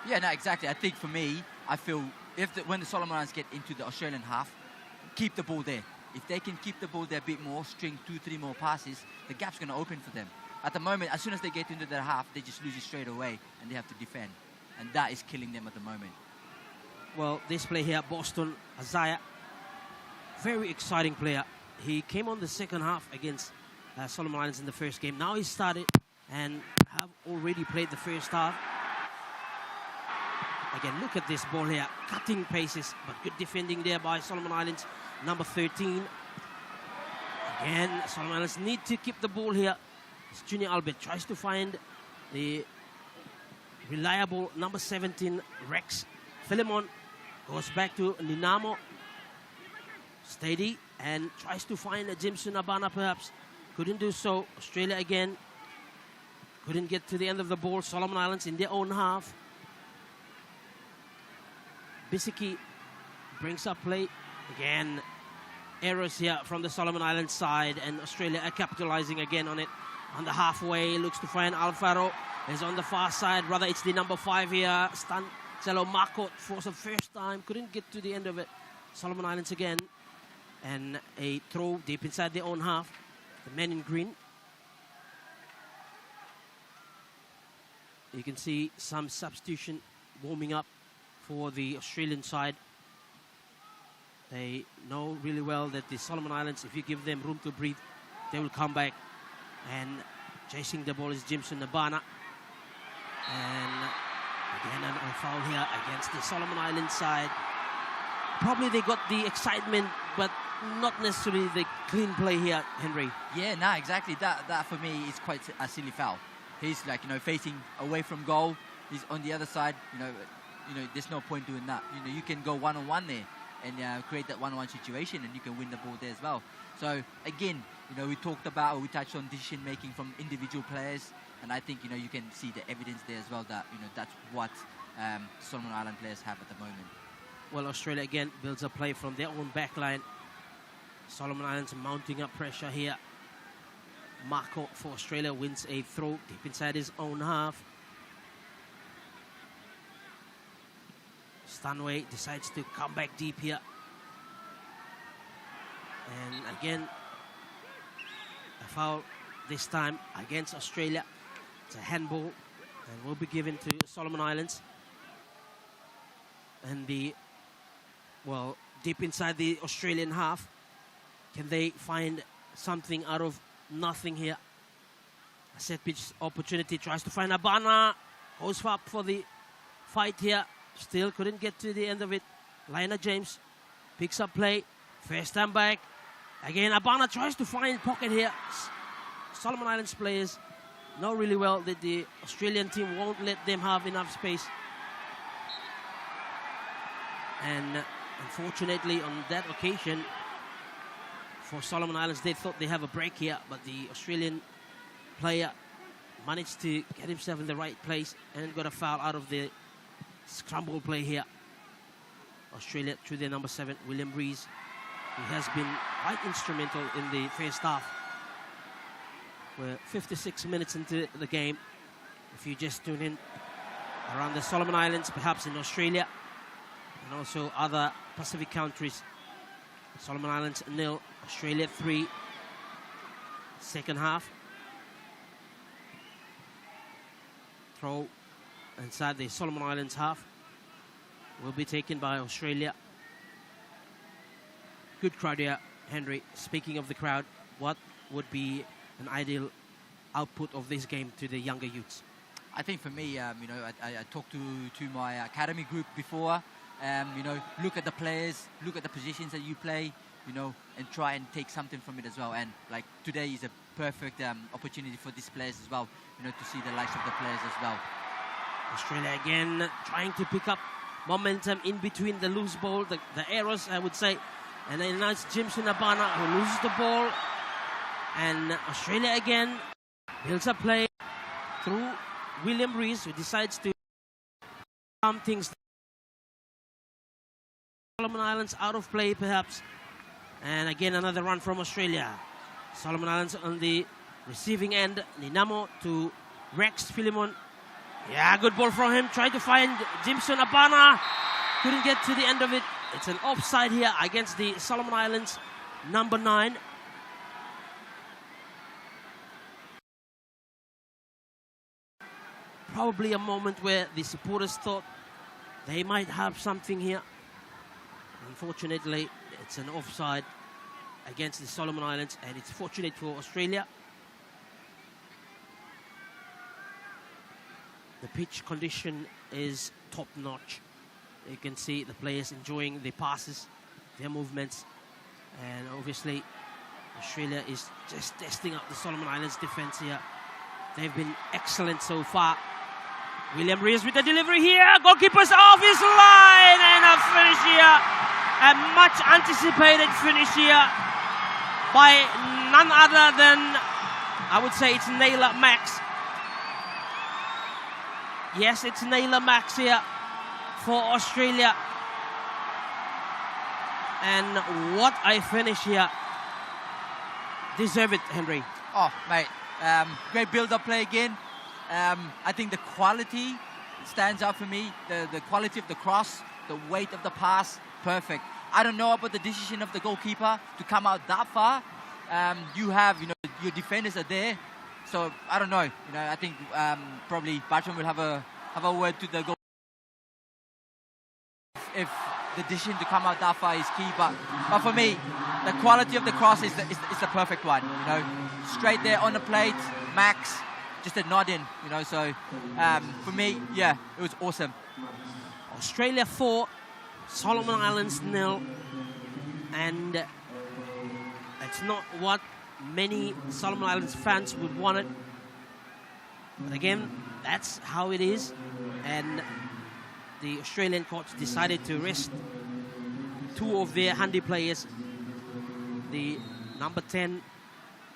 Yeah, no, exactly. I think for me, I feel when the Solomon Islands get into the Australian half, keep the ball there. If they can keep the ball there a bit more, string 2-3 more passes, the gap's going to open for them. At the moment, as soon as they get into their half, they just lose it straight away, and they have to defend. And that is killing them at the moment. Well, this play here, Boston Azaya, very exciting player. He came on the second half against Solomon Islands in the first game. Now he started and have already played the first half. Again, look at this ball here, cutting paces, but good defending there by Solomon Islands, number 13. Again, Solomon Islands need to keep the ball here. It's Junior Albert tries to find the reliable number 17, Rex. Philemon goes back to Ninamo. Steady, and tries to find a Jimson Abana perhaps. Couldn't do so. Australia again. Couldn't get to the end of the ball. Solomon Islands in their own half. Bisiki brings up play. Again, errors here from the Solomon Islands side, and Australia are capitalizing again on it. On the halfway, looks to find Alvaro. Is on the far side. Rather, it's the number 5 here. Stancelo Marco for the first time. Couldn't get to the end of it. Solomon Islands again. And a throw deep inside their own half. The men in green. You can see some substitution warming up for the Australian side. They know really well that the Solomon Islands, if you give them room to breathe, they will come back. And chasing the ball is Jimson Nabana. And again, a foul here against the Solomon Islands side. Probably they got the excitement, but not necessarily the clean play here, Henry. Yeah, no, exactly. That for me is quite a silly foul. He's facing away from goal. He's on the other side, there's no point doing that. You can go one-on-one there and create that one-on-one situation, and you can win the ball there as well. So again, we touched on decision making from individual players, and I think you can see the evidence there as well that that's what Solomon Island players have at the moment. Well, Australia again builds a play from their own back line. Solomon Islands mounting up pressure here. Marco for Australia wins a throw deep inside his own half. Stanway decides to come back deep here. And again, a foul this time against Australia. It's a handball and will be given to Solomon Islands. And deep inside the Australian half, can they find something out of nothing here? A set pitch opportunity, tries to find Abana. Goes up for the fight here. Still couldn't get to the end of it. Lionel James picks up play. First time back. Again, Abana tries to find pocket here. Solomon Islands players know really well that the Australian team won't let them have enough space. And unfortunately, on that occasion, for Solomon Islands, they thought they have a break here, but the Australian player managed to get himself in the right place and got a foul out of the scramble play here. Australia through their number 7, William Rees, who has been quite instrumental in the first half. We're 56 minutes into the game. If you just tune in around the Solomon Islands, perhaps in Australia, and also other Pacific countries. Solomon Islands 0, Australia 3. Second half. Throw inside the Solomon Islands half will be taken by Australia. Good crowd here, Henry. Speaking of the crowd, what would be an ideal output of this game to the younger youths? I think for me, I talked to my academy group before. Look at the players, look at the positions that you play, and try and take something from it as well. And like today is a perfect opportunity for these players as well, to see the likes of the players as well. Australia again trying to pick up momentum in between the loose ball, the errors, I would say. And then nice Jimson Abana who loses the ball. And Australia again builds a play through William Rees, who decides to calm things down. Solomon Islands out of play perhaps. And again another run from Australia. Solomon Islands on the receiving end. Ninamo to Rex Philemon. Yeah, good ball from him. Tried to find Jimson Abana. Couldn't get to the end of it. It's an offside here against the Solomon Islands number 9. Probably a moment where the supporters thought they might have something here. Unfortunately, it's an offside against the Solomon Islands, and it's fortunate for Australia. The pitch condition is top-notch. You can see the players enjoying the passes, their movements, and obviously Australia is just testing up the Solomon Islands defense here. They've been excellent so far. William Rees with the delivery here. Goalkeeper's off his line, and a finish here. A much anticipated finish here by none other than, I would say it's Naylor Max. Yes, it's Naylor Max here for Australia. And what a finish here. Deserve it, Henry. Oh, mate. Great build-up play again. I think the quality stands out for me. The quality of the cross, the weight of the pass, perfect. I don't know about the decision of the goalkeeper to come out that far. You have, your defenders are there. So I don't know. I think probably Barton will have a word to the goal if the decision to come out that far is key. But for me, the quality of the cross is the perfect one. Straight there on the plate, Max, just a nod in. So for me, yeah, it was awesome. Australia 4, Solomon Islands 0, and it's not what many Solomon Islands fans would want it. But again, that's how it is. And the Australian coach decided to rest two of their handy players, the number 10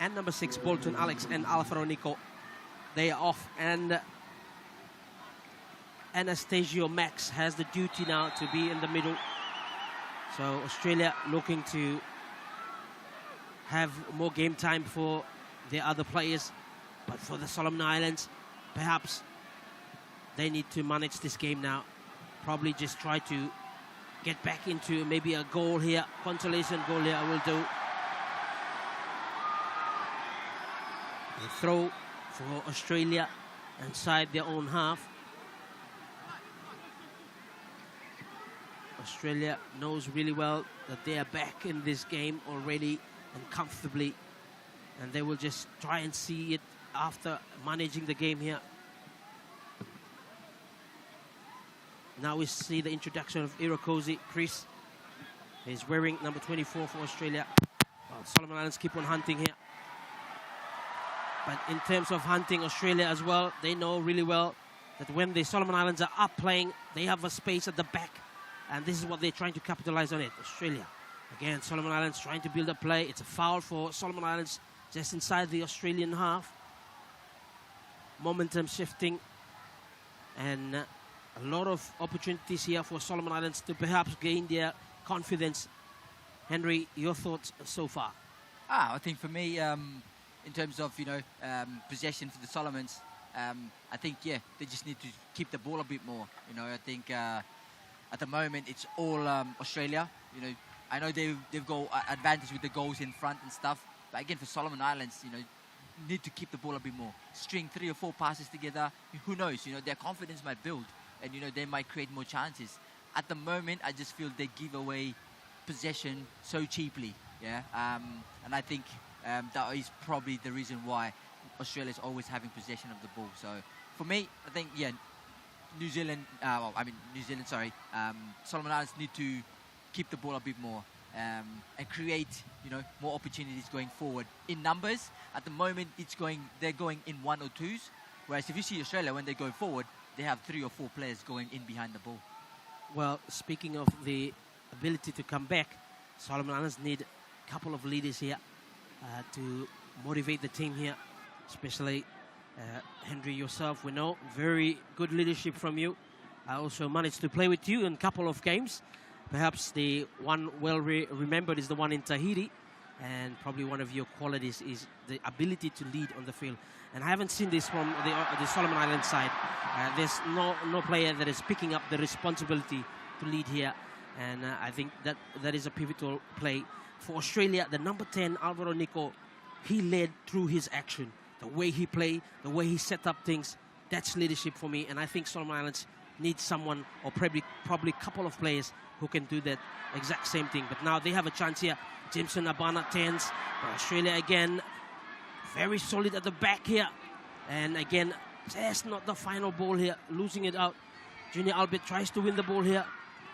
and number 6, Bolton Alex and Alvaro Nico. They are off, and Anastasio Max has the duty now to be in the middle. So Australia looking to have more game time for their other players. But for the Solomon Islands, perhaps they need to manage this game now. Probably just try to get back into maybe a goal here. Consolation goal here will do. A throw for Australia inside their own half. Australia knows really well that they are back in this game already and comfortably, and they will just try and see it after managing the game here. Now we see the introduction of Irokosi Chris. He's wearing number 24 for Australia. Well, Solomon Islands keep on hunting here. But in terms of hunting, Australia as well, they know really well that when the Solomon Islands are up playing, they have a space at the back. And this is what they're trying to capitalize on it. Australia. Again, Solomon Islands trying to build a play. It's a foul for Solomon Islands just inside the Australian half. Momentum shifting. And a lot of opportunities here for Solomon Islands to perhaps gain their confidence. Henry, your thoughts so far? I think for me, in terms of, possession for the Solomons, I think, they just need to keep the ball a bit more. I think at the moment it's all Australia. I know they've got advantage with the goals in front and stuff, but again for Solomon Islands, need to keep the ball a bit more. String 3 or 4 passes together. Who knows? Their confidence might build, and they might create more chances. At the moment, I just feel they give away possession so cheaply. And I think that is probably the reason why Australia is always having possession of the ball. So for me, I think Solomon Islands need to keep the ball a bit more and create, more opportunities going forward. In numbers, at the moment, they're going in 1 or 2s, whereas if you see Australia, when they go forward, they have 3 or 4 players going in behind the ball. Well, speaking of the ability to come back, Solomon Islands need a couple of leaders here to motivate the team here, especially Henry, yourself. We know very good leadership from you. I also managed to play with you in a couple of games. Perhaps the one well remembered is the one in Tahiti, and probably one of your qualities is the ability to lead on the field. And I haven't seen this from the Solomon Islands side. There's no player that is picking up the responsibility to lead here, and I think that is a pivotal play for Australia. The number 10, Alvaro Nico, he led through his action. The way he played, the way he set up things, that's leadership for me. And I think Solomon Islands needs someone, or probably a couple of players who can do that exact same thing. But now they have a chance here. Jameson Abana 10s. But Australia again, very solid at the back here. And again, just not the final ball here, losing it out. Junior Albert tries to win the ball here.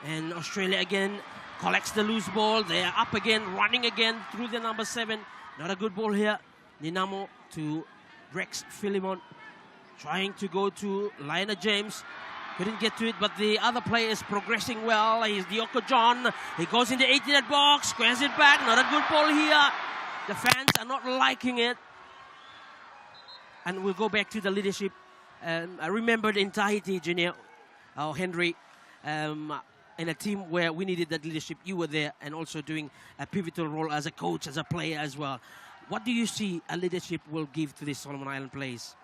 And Australia again collects the loose ball. They are up again, running again through the number 7. Not a good ball here. Ninamo to Rex Philemon, trying to go to Lionel James. Couldn't get to it, but the other player is progressing well. He's Dioko John. He goes in the 18-yard box, squares it back. Not a good ball here. The fans are not liking it. And we'll go back to the leadership. I remembered in Tahiti, Junior, Henry, in a team where we needed that leadership. You were there and also doing a pivotal role as a coach, as a player as well. What do you see a leadership will give to these Solomon Island players?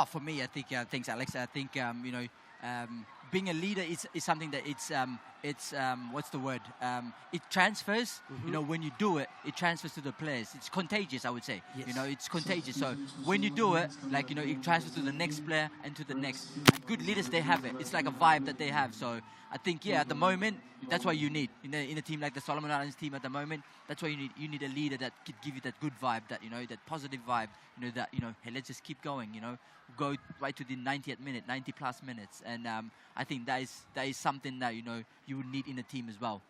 For me, I think, thanks, Alex. I think, being a leader is something that it's what's the word? It transfers. Mm-hmm. When you do it, it transfers to the players. It's contagious, I would say. Yes. It's contagious. So when you do it, it transfers to the next player and to the next. Good leaders, they have it. It's like a vibe that they have. So I think, at the moment, that's what you need in a team like the Solomon Islands team at the moment. That's why you need a leader that could give you that good vibe, that that positive vibe. Hey, let's just keep going. Go right to the 90th minute, 90+ minutes, and I think that is something that you would need in a team as well.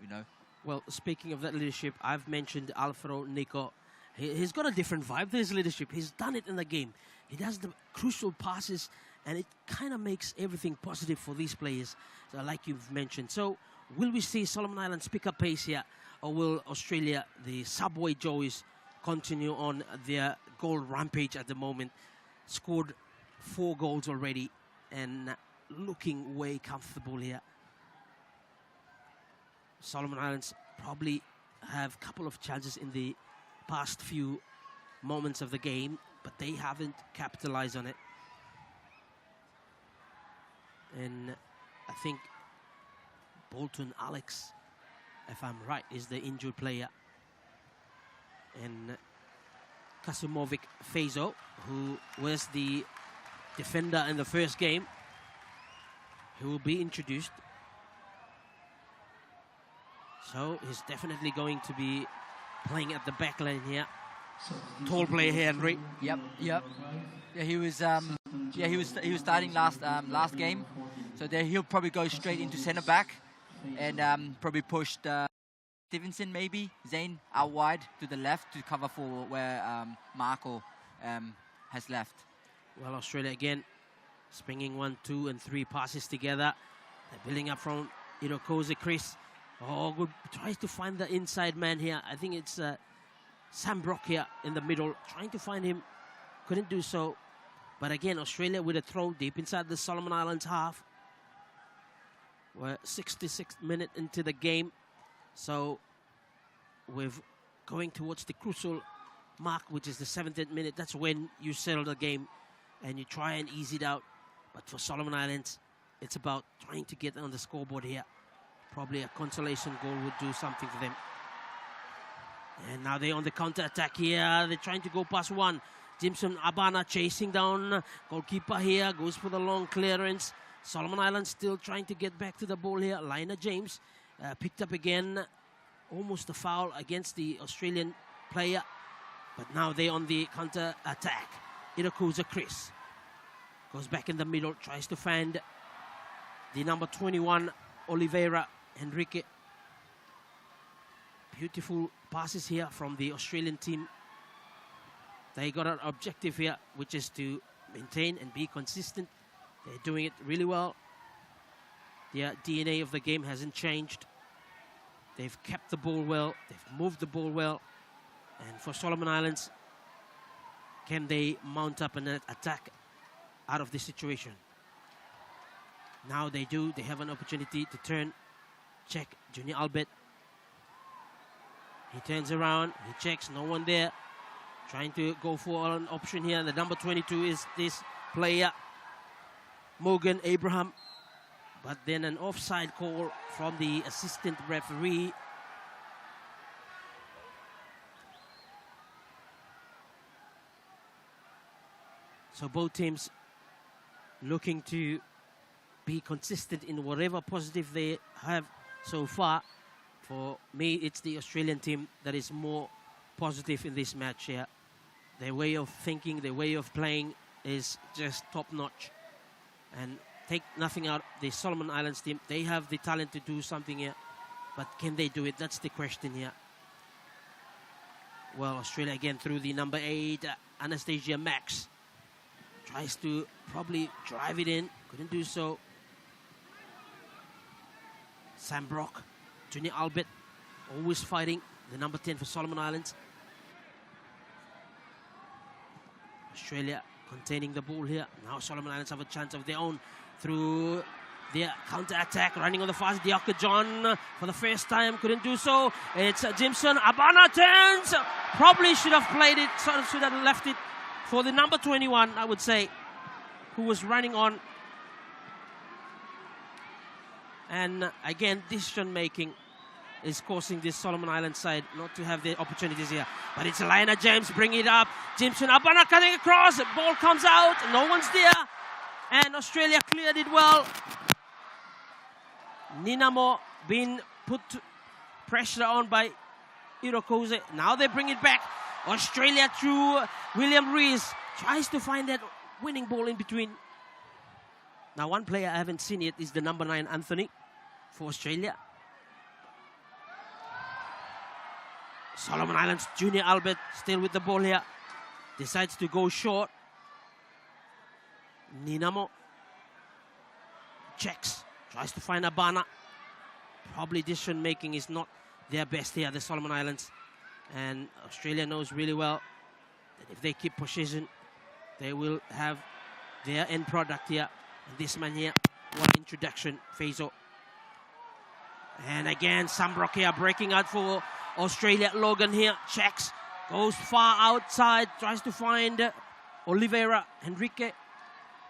Well, speaking of that leadership, I've mentioned Alvaro Nico. He's got a different vibe to his leadership. He's done it in the game. He does the crucial passes And it kind of makes everything positive for these players, so like you've mentioned. So will we see Solomon Islands pick up pace here, or will Australia, the Subway Joeys, continue on their goal rampage at the moment? Scored 4 goals already and looking way comfortable here. Solomon Islands probably have a couple of chances in the past few moments of the game, but they haven't capitalized on it. And I think Bolton Alex, if I'm right, is the injured player. And Kasumovic Faizo, who was the defender in the first game, who will be introduced. So he's definitely going to be playing at the back line here. Tall player here, Henry. Yep. Yeah, he was starting last game. So there he'll probably go straight into centre back and probably push Stevenson, maybe Zane out wide to the left to cover for where Marco has left. Well, Australia again springing 1, 2, and 3 passes together. They're building up from Irokoze Chris. Oh, good. Tries to find the inside man here. I think it's Sam Brock here in the middle. Trying to find him. Couldn't do so. But again, Australia with a throw deep inside the Solomon Islands half. We're 66th minute into the game. So we're going towards the crucial mark, which is the 70th minute. That's when you settle the game and you try and ease it out. But for Solomon Islands, it's about trying to get on the scoreboard here. Probably a consolation goal would do something for them. And now they're on the counter-attack here. They're trying to go past one. Jimson Abana chasing down. Goalkeeper here goes for the long clearance. Solomon Islands still trying to get back to the ball here. Lina James picked up again. Almost a foul against the Australian player. But now they're on the counter-attack. Irakuza Chris goes back in the middle. Tries to find the number 21, Oliveira Henrique. Beautiful passes here from the Australian team. They got an objective here, which is to maintain and be consistent. They're doing it really well. The DNA of the game hasn't changed. They've kept the ball well. They've moved the ball well. And for Solomon Islands, can they mount up an attack out of this situation? Now they do. They have an opportunity to turn. Check Junior Albert. He turns around. He checks. No one there. Trying to go for an option here. The number 22 is this player, Morgan Abraham. But then an offside call from the assistant referee. So both teams looking to be consistent in whatever positive they have so far. For me, it's the Australian team that is more positive in this match here. Their way of thinking, their way of playing is just top-notch. And take nothing out the Solomon Islands team. They have the talent to do something here. But can they do it? That's the question here. Well, Australia again through the number 8, Anastasia Max. Tries to probably drive it in. Couldn't do so. Sam Brock, Junior Albert, always fighting. The number 10 for Solomon Islands. Australia containing the ball here. Now Solomon Islands have a chance of their own through their counter-attack. Running on the fast, Diaka John for the first time. Couldn't do so. It's Jimson. Abana turns. Probably should have played it. Sort of should have left it for the number 21, I would say, who was running on. And again, decision-making is causing this Solomon Island side not to have the opportunities here. But it's Lina James bringing it up. Jimson Abana cutting across. The ball comes out. No one's there. And Australia cleared it well. Ninamo being put pressure on by Irokoze. Now they bring it back. Australia through William Rees. Tries to find that winning ball in between. Now one player I haven't seen yet is the number 9, Anthony, for Australia. Solomon Islands, Junior Albert still with the ball here. Decides to go short. Ninamo checks, tries to find Abana. Probably decision making is not their best here, the Solomon Islands. And Australia knows really well that if they keep possession, they will have their end product here. And this man here, what introduction, Faizo. And again, Sambrock here breaking out for Australia. Logan here checks, goes far outside, tries to find Oliveira Henrique,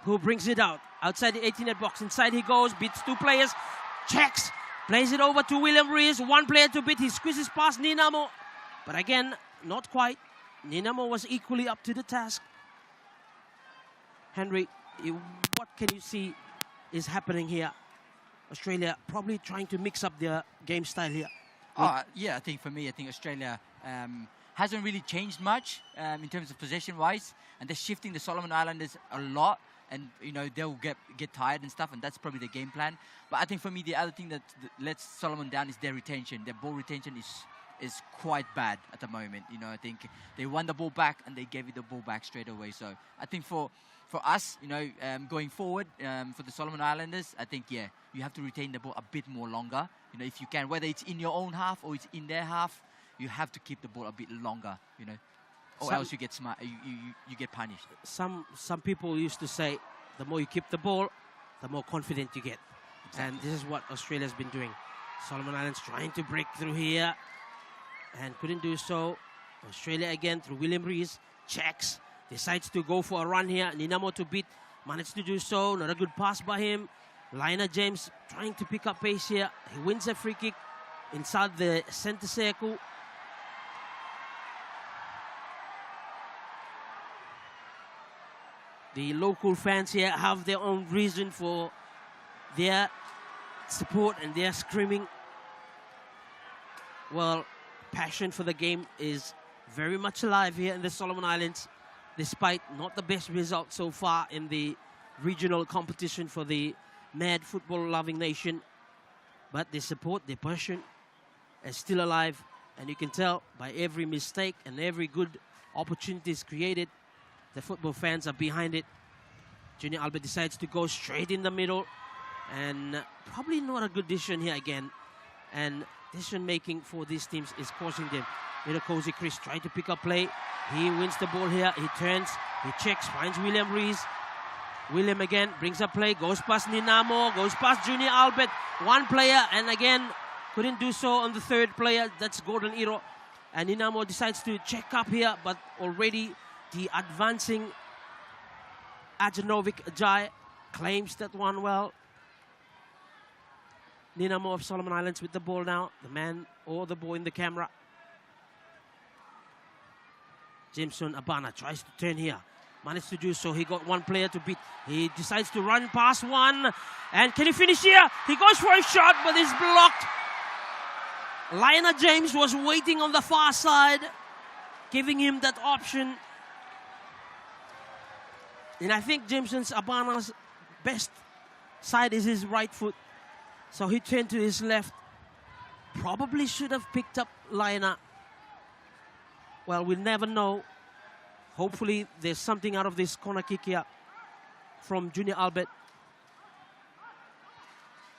who brings it out. Outside the 18-yard box, inside he goes, beats two players, checks, plays it over to William Rees, one player to beat, he squeezes past Ninamo. But again, not quite. Ninamo was equally up to the task. Henry, what can you see is happening here? Australia probably trying to mix up their game style here. Yeah, I think for me, I think Australia hasn't really changed much in terms of possession-wise, and they're shifting the Solomon Islanders a lot, and you know they'll get tired and stuff, and that's probably the game plan. But I think for me, the other thing that lets Solomon down is their retention. Their ball retention is quite bad at the moment. You know, I think they won the ball back and they gave you the ball back straight away. So I think for us, you know, going forward for the Solomon Islanders, I think you have to retain the ball a bit more longer. You know, if you can, whether it's in your own half or it's in their half, you have to keep the ball a bit longer. You know, or else you get smart. You get punished. Some people used to say, the more you keep the ball, the more confident you get. Exactly. And this is what Australia's been doing. Solomon Islands trying to break through here and couldn't do so. Australia again through William Rees, checks, decides to go for a run here. Ninamo to beat, managed to do so. Not a good pass by him. Lionel James trying to pick up pace here. He wins a free kick inside the center circle. The local fans here have their own reason for their support and their screaming. Well, passion for the game is very much alive here in the Solomon Islands, despite not the best result so far in the regional competition for the mad football-loving nation. But the support, the passion is still alive, and you can tell by every mistake and every good opportunities created, the football fans are behind it. Junior Albert decides to go straight in the middle, and probably not a good decision here again. And decision-making for these teams is causing them. Little Cozy Chris trying to pick up play. He wins the ball here. He turns, he checks, finds William Rees. William again brings up play, goes past Ninamo, goes past Junior Albert. One player, and again, couldn't do so on the third player. That's Gordon Iro. And Ninamo decides to check up here, but already the advancing Ajanovic Jai claims that one well. Ninamo of Solomon Islands with the ball now. The man or the boy in the camera. Jameson Abana tries to turn here. Managed to do so. He got one player to beat. He decides to run past one. And can he finish here? He goes for a shot, but it's blocked. Lionel James was waiting on the far side, giving him that option. And I think Jameson's Abana's best side is his right foot. So he turned to his left. Probably should have picked up Lionel. Well, we'll never know. Hopefully there's something out of this corner kick here from Junior Albert.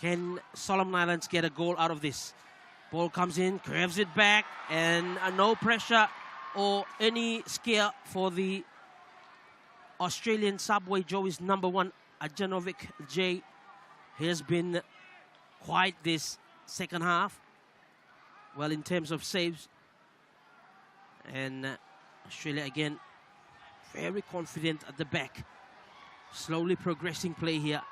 Can Solomon Islands get a goal out of this? Ball comes in, curves it back, and no pressure or any scare for the Australian Subway Joey's number one, Ajanovic J. He has been quiet this second half. Well, in terms of saves. And Australia again, very confident at the back. Slowly progressing play here.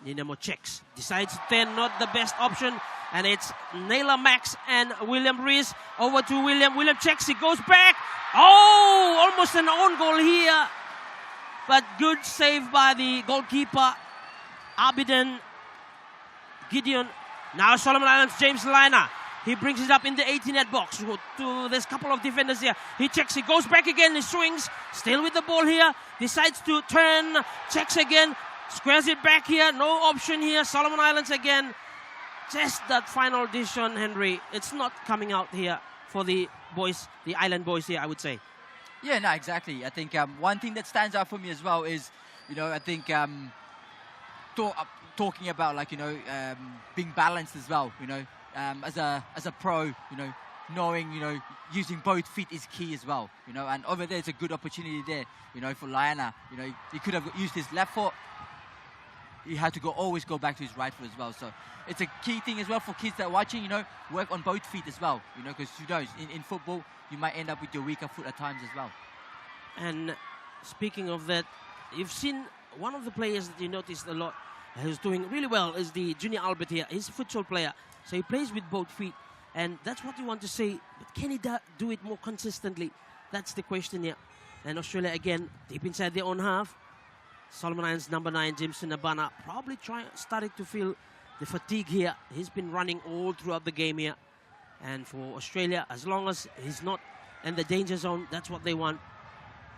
Ninamo checks, decides to turn, not the best option. And it's Naylor Max and William Rees. Over to William. William checks, he goes back. Oh, almost an own goal here. But good save by the goalkeeper, Abidin Gideon. Now Solomon Islands, James Liner. He brings it up in the 18-yard box. There's a couple of defenders here. He checks, he goes back again, he swings. Still with the ball here. Decides to turn, checks again. Squares it back here, no option here. Solomon Islands again. Just that final decision, Henry. It's not coming out here for the boys, the island boys here, I would say. Yeah, no, exactly. I think one thing that stands out for me as well is, I think talking about being balanced as well. As a pro, knowing using both feet is key as well. And over there it's a good opportunity there. For Liana, he could have used his left foot. He had to always go back to his right foot as well. So it's a key thing as well for kids that are watching. Work on both feet as well. Because in football you might end up with your weaker foot at times as well. And speaking of that, you've seen one of the players that you noticed a lot who's doing really well is the Junior Albert here. He's a futsal player, so he plays with both feet. And that's what you want to say, but can he do it more consistently? That's the question here. And Australia again, deep inside their own half. Solomon Islands number 9, Jimson Abana, probably starting to feel the fatigue here. He's been running all throughout the game here. And for Australia, as long as he's not in the danger zone, that's what they want.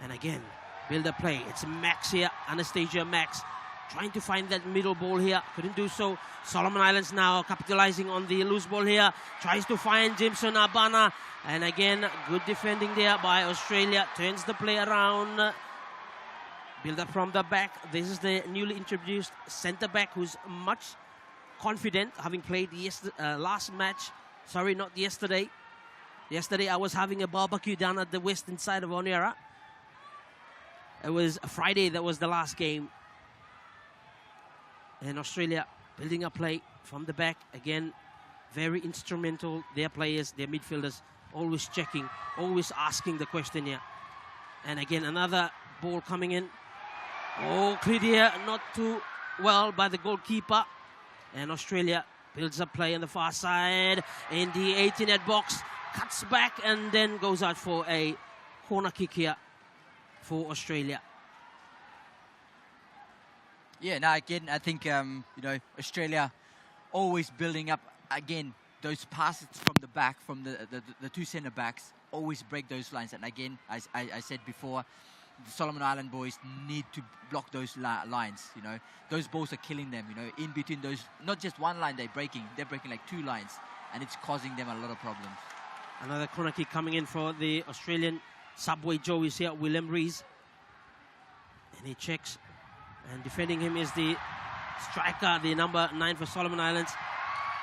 And again, build a play. It's Max here, Anastasia Max, trying to find that middle ball here. Couldn't do so. Solomon Islands now capitalizing on the loose ball here. Tries to find Jimson Abana. And again, good defending there by Australia. Turns the play around. Build up from the back. This is the newly introduced centre back who's much confident, having played last match. Sorry, not yesterday. Yesterday I was having a barbecue down at the western side of Honiara. It was a Friday, that was the last game. And Australia building a play from the back. Again, very instrumental. Their players, their midfielders, always checking, always asking the question here. And again, another ball coming in. Oh, cleared here, not too well by the goalkeeper. And Australia builds a play on the far side in the 18-yard box. Cuts back and then goes out for a corner kick here for Australia. Yeah, now again, I think, Australia always building up, again, those passes from the back, from the two centre backs, always break those lines. And again, I said before, the Solomon Island boys need to block those lines, Those balls are killing them, in between those, not just one line they're breaking like two lines, and it's causing them a lot of problems. Another corner kick coming in for the Australian Subway Joe is here, Willem Rees. And he checks. And defending him is the striker, the number 9 for Solomon Islands,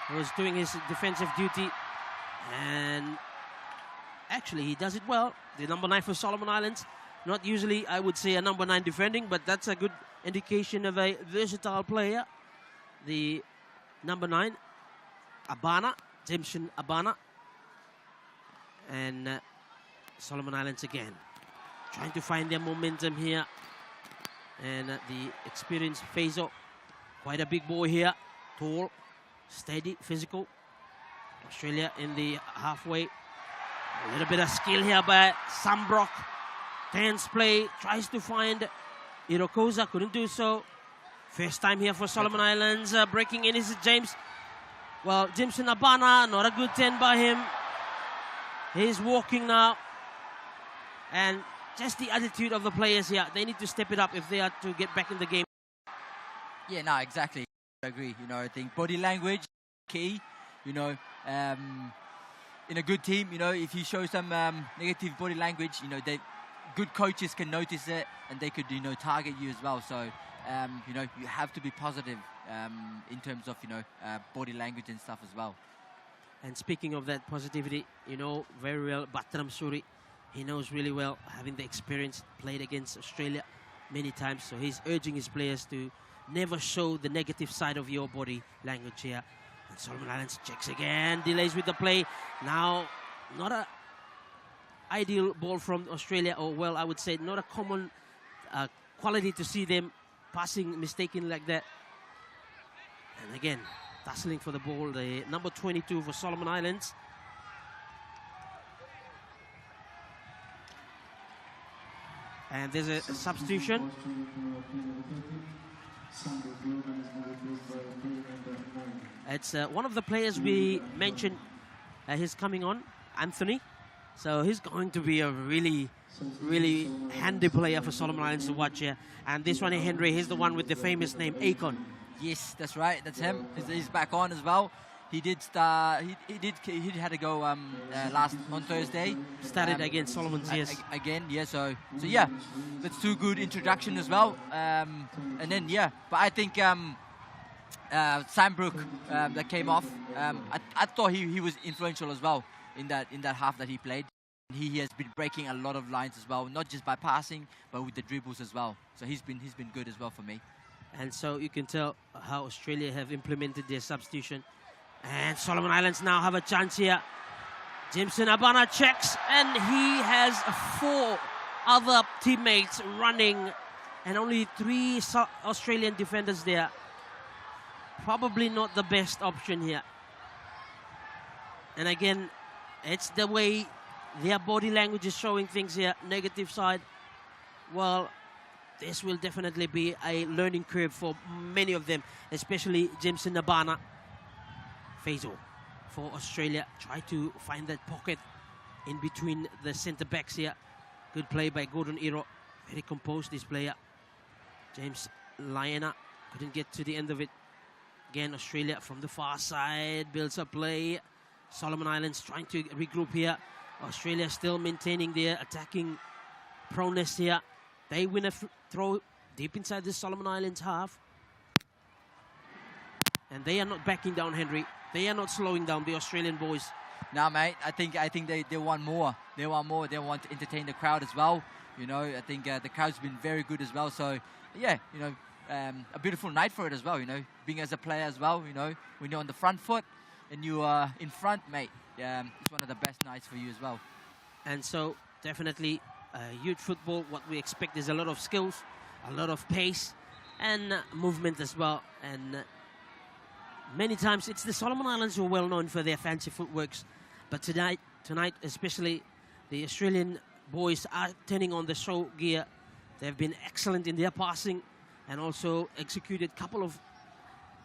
who is doing his defensive duty. And actually, he does it well. The number 9 for Solomon Islands. Not usually, I would say, a number 9 defending, but that's a good indication of a versatile player. The number 9, Abana, Jimson Abana. And Solomon Islands again, trying to find their momentum here. And the experienced Faizo, quite a big boy here, tall, steady, physical. Australia in the halfway. A little bit of skill here by Sambrock. Tense play, tries to find Irokoza, couldn't do so. First time here for Solomon Islands, breaking in is James. Well, Jimson Abana, not a good 10 by him. He's walking now. And just the attitude of the players here, they need to step it up if they are to get back in the game. Yeah, no, exactly. I agree. I think body language, key. In a good team, if you show some negative body language, good coaches can notice it and they could, target you as well. So, you have to be positive in terms of, body language and stuff as well. And speaking of that positivity, very well, Batram Suri, he knows really well, having the experience, played against Australia many times. So he's urging his players to never show the negative side of your body language here. And Solomon Islands checks again, delays with the play. Now, not a ideal ball from Australia, or well, I would say not a common quality to see them passing mistaken like that. And again, tussling for the ball, the number 22 for Solomon Islands. And there's a substitution. It's one of the players we mentioned. He's coming on, Anthony. So he's going to be a really, really handy player for Solomon Islands to watch here. And this one, Henry, he's the one with the famous name, Akon. Yes, that's right. That's him. He's back on as well. He did start. He had to go on Thursday. Started against Solomon's, yes. Again, yeah. So yeah, that's two good introduction as well. And then yeah, but I think Sandbrook that came off. I thought he was influential as well in that half that he played. He has been breaking a lot of lines as well, not just by passing, but with the dribbles as well. So he's been good as well for me. And so you can tell how Australia have implemented their substitution. And Solomon Islands now have a chance here. Jimson Abana checks, and he has 4 other teammates running, and only 3 Australian defenders there. Probably not the best option here. And again, it's the way their body language is showing things here. Negative side. Well, this will definitely be a learning curve for many of them, especially Jimson Abana. Faisal for Australia. Try to find that pocket in between the centre backs here. Good play by Gordon Iro. Very composed, this player. James Liana couldn't get to the end of it. Again, Australia from the far side builds up play. Solomon Islands trying to regroup here. Australia still maintaining their attacking proneness here. They win a throw deep inside the Solomon Islands half. And they are not backing down, Henry. They are not slowing down, the Australian boys. Nah, mate. I think they want more. They want more. They want to entertain the crowd as well. You know, I think the crowd's been very good as well. So, yeah, you know, a beautiful night for it as well. You know, being as a player as well. You know, when you're on the front foot and you are in front, mate. It's one of the best nights for you as well. And so, definitely, youth football. What we expect is a lot of skills, a lot of pace, and movement as well. And many times it's the Solomon Islands who are well known for their fancy footworks, but tonight especially, the Australian boys are turning on the show gear. They've been excellent in their passing and also executed a couple of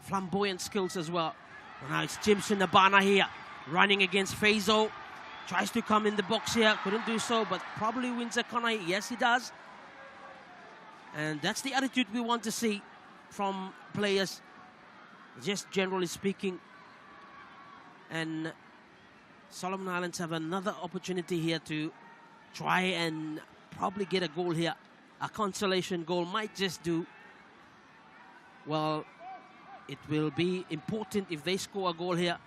flamboyant skills as well. Now it's Jimson Abana here, running against Faisal. Tries to come in the box here, couldn't do so, but probably wins a corner. Yes, he does. And that's the attitude we want to see from players, just generally speaking. And Solomon Islands have another opportunity here to try and probably get a goal here. A consolation goal might just do. Well, it will be important if they score a goal here.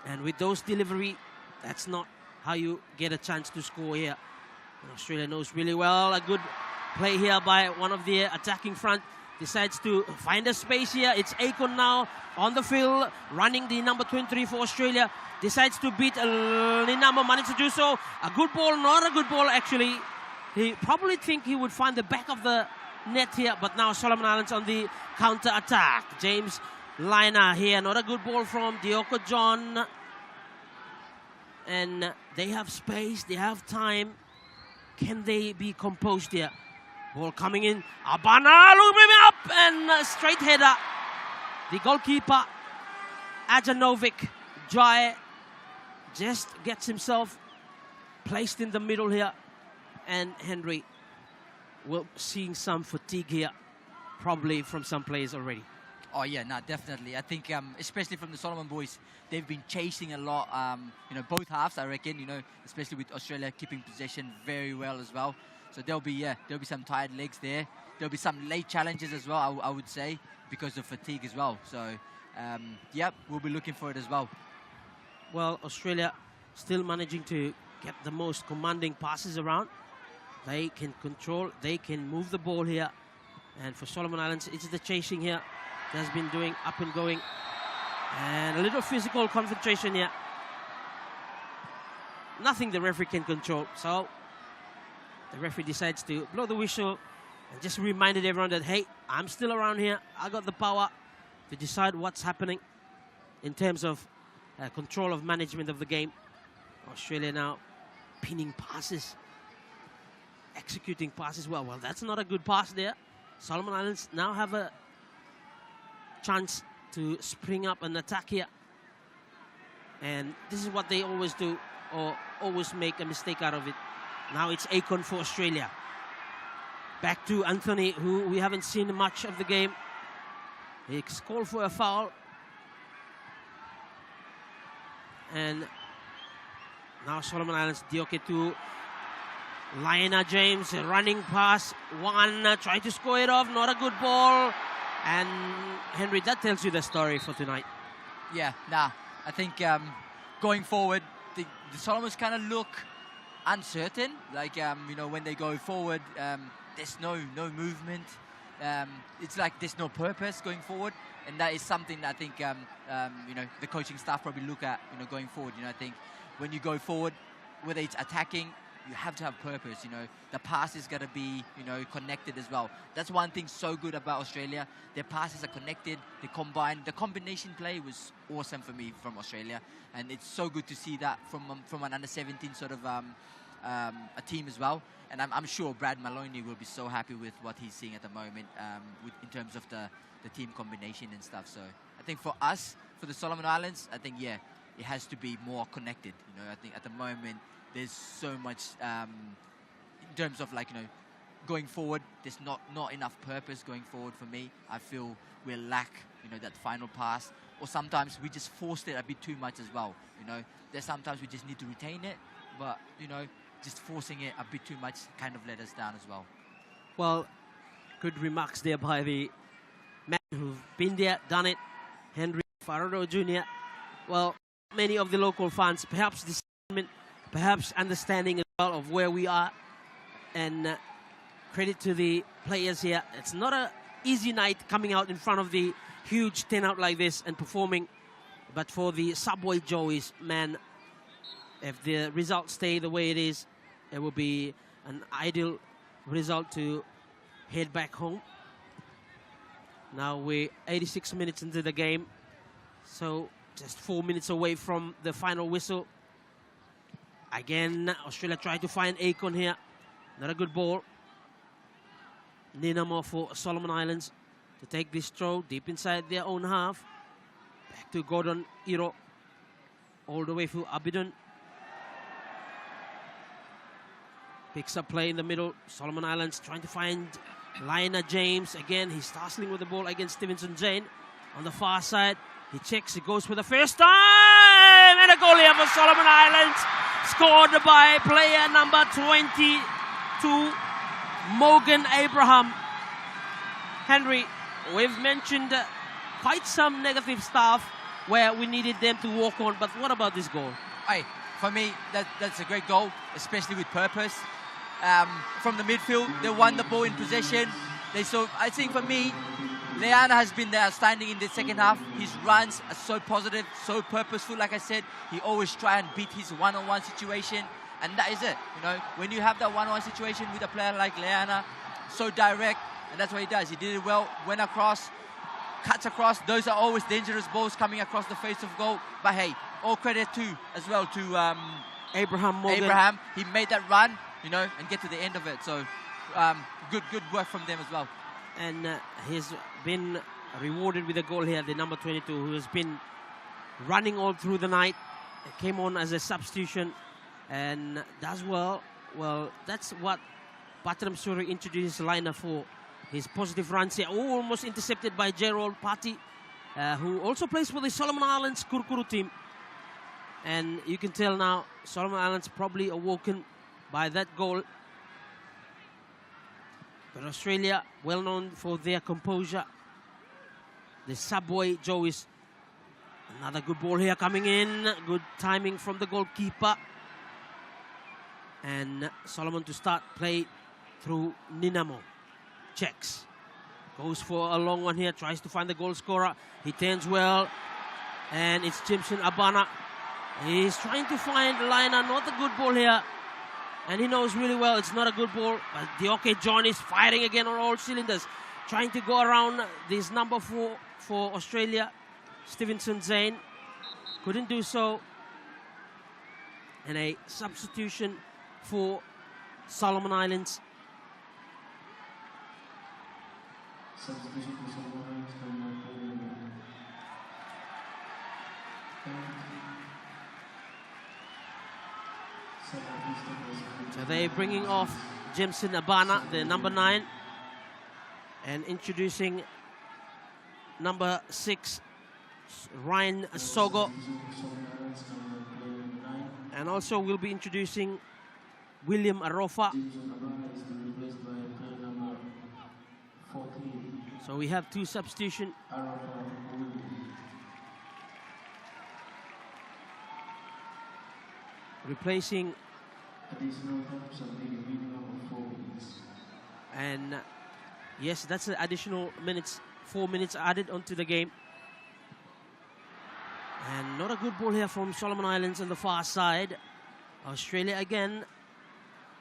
And with those delivery, that's not how you get a chance to score here. And Australia knows really well. A good play here by one of the attacking front. Decides to find a space here. It's Akon now on the field, running the number 23 for Australia. Decides to beat Ninama, managed to do so. A good ball, not a good ball actually. He probably think he would find the back of the net here, but now Solomon Islands on the counter attack. James Lina here, not a good ball from Dioko John. And they have space, they have time. Can they be composed here? Ball coming in. Abana looping up and straight header. The goalkeeper, Ajanovic Jai, just gets himself placed in the middle here. And Henry, we're seeing some fatigue here, probably from some players already. Oh yeah, no, definitely. I think, especially from the Solomon boys, they've been chasing a lot. You know, both halves, I reckon. You know, especially with Australia keeping possession very well as well. So there'll be some tired legs there. There'll be some late challenges as well, I would say, because of fatigue as well. So, yep, we'll be looking for it as well. Well, Australia still managing to get the most commanding passes around. They can control, they can move the ball here. And for Solomon Islands, it's the chasing here that has been doing up and going. And a little physical concentration here. Nothing the referee can control. So the referee decides to blow the whistle and just reminded everyone that, hey, I'm still around here. I got the power to decide what's happening in terms of control of management of the game. Australia now pinning passes, executing passes well. Well, that's not a good pass there. Solomon Islands now have a chance to spring up and attack here. And this is what they always do, or always make a mistake out of it. Now it's Akon for Australia. Back to Anthony, who we haven't seen much of the game. He's called for a foul. And now Solomon Islands, Dioke to Lina James, running pass, trying to score it off, not a good ball. And Henry, that tells you the story for tonight. Yeah, I think going forward, the Solomons kind of look uncertain. Like, when they go forward, there's no movement. It's like there's no purpose going forward. And that is something that I think, the coaching staff probably look at, going forward. I think when you go forward, whether it's attacking, you have to have purpose. The pass is got to be, connected as well. That's one thing so good about Australia. Their passes are connected, they combine. The combination play was awesome for me from Australia. And it's so good to see that from an under-17 sort of a team as well. And I'm sure Brad Maloney will be so happy with what he's seeing at the moment in terms of the team combination and stuff. So I think for us, for the Solomon Islands, I think, it has to be more connected. I think at the moment, there's so much in terms of going forward. There's not enough purpose going forward for me. I feel we lack that final pass, or sometimes we just forced it a bit too much as well. There's sometimes we just need to retain it, but just forcing it a bit too much kind of let us down as well. Well, good remarks there by the men who've been there, done it. Henry Farado Jr. Well, many of the local fans, perhaps disappointment, perhaps understanding as well of where we are, and credit to the players here. It's not an easy night coming out in front of the huge turnout like this and performing, but for the Subway Joeys, man, if the results stay the way it is, it will be an ideal result to head back home. Now we're 86 minutes into the game, so just 4 minutes away from the final whistle. Again, Australia tried to find Akon here. Not a good ball. Ninamo for Solomon Islands to take this throw deep inside their own half. Back to Gordon Iro. All the way through Abidon. Picks up play in the middle. Solomon Islands trying to find Lina James. Again, he's tussling with the ball against Stevenson Jane. On the far side, he checks, he goes for the first time! And a goal here for Solomon Islands. Scored by player number 22, Morgan Abraham. Henry, we've mentioned quite some negative stuff where we needed them to walk on, but what about this goal? Hey, for me, that's a great goal, especially with purpose. From the midfield, they won the ball in possession. I think for me, Leana has been outstanding in the second half. His runs are so positive, so purposeful. Like I said, he always try and beat his one-on-one situation, and that is it. When you have that one-on-one situation with a player like Leana, so direct, and that's what he does. He did it well, went across, cuts across. Those are always dangerous balls coming across the face of goal. But hey, all credit as well to Abraham Morgan. Abraham, he made that run, and get to the end of it. So good work from them as well. And he's been rewarded with a goal here, the number 22, who has been running all through the night. Came on as a substitution and does well. Well, that's what Patram Suri introduced Lina for. His positive runs here, almost intercepted by Gerald Patti, who also plays for the Solomon Islands Kurkuru team. And you can tell now, Solomon Islands probably awoken by that goal. But Australia, well known for their composure. The Subway Joeys. Another good ball here coming in. Good timing from the goalkeeper. And Solomon to start play through Ninamo. Checks. Goes for a long one here. Tries to find the goal scorer. He turns well. And it's Jimson Abana. He's trying to find Lina. Not a good ball here. And he knows really well it's not a good ball. But Dioke John is firing again on all cylinders. Trying to go around this number 4 for Australia. Stevenson Zane. Couldn't do so. And a substitution for Solomon Islands. So they're bringing off Jimson Abana, the number 9, and introducing number 6, Ryan Sogo. And also we'll be introducing William Arofa. So we have 2 substitutions. Replacing. And yes, that's an additional minutes, 4 minutes added onto the game. And not a good ball here from Solomon Islands on the far side. Australia again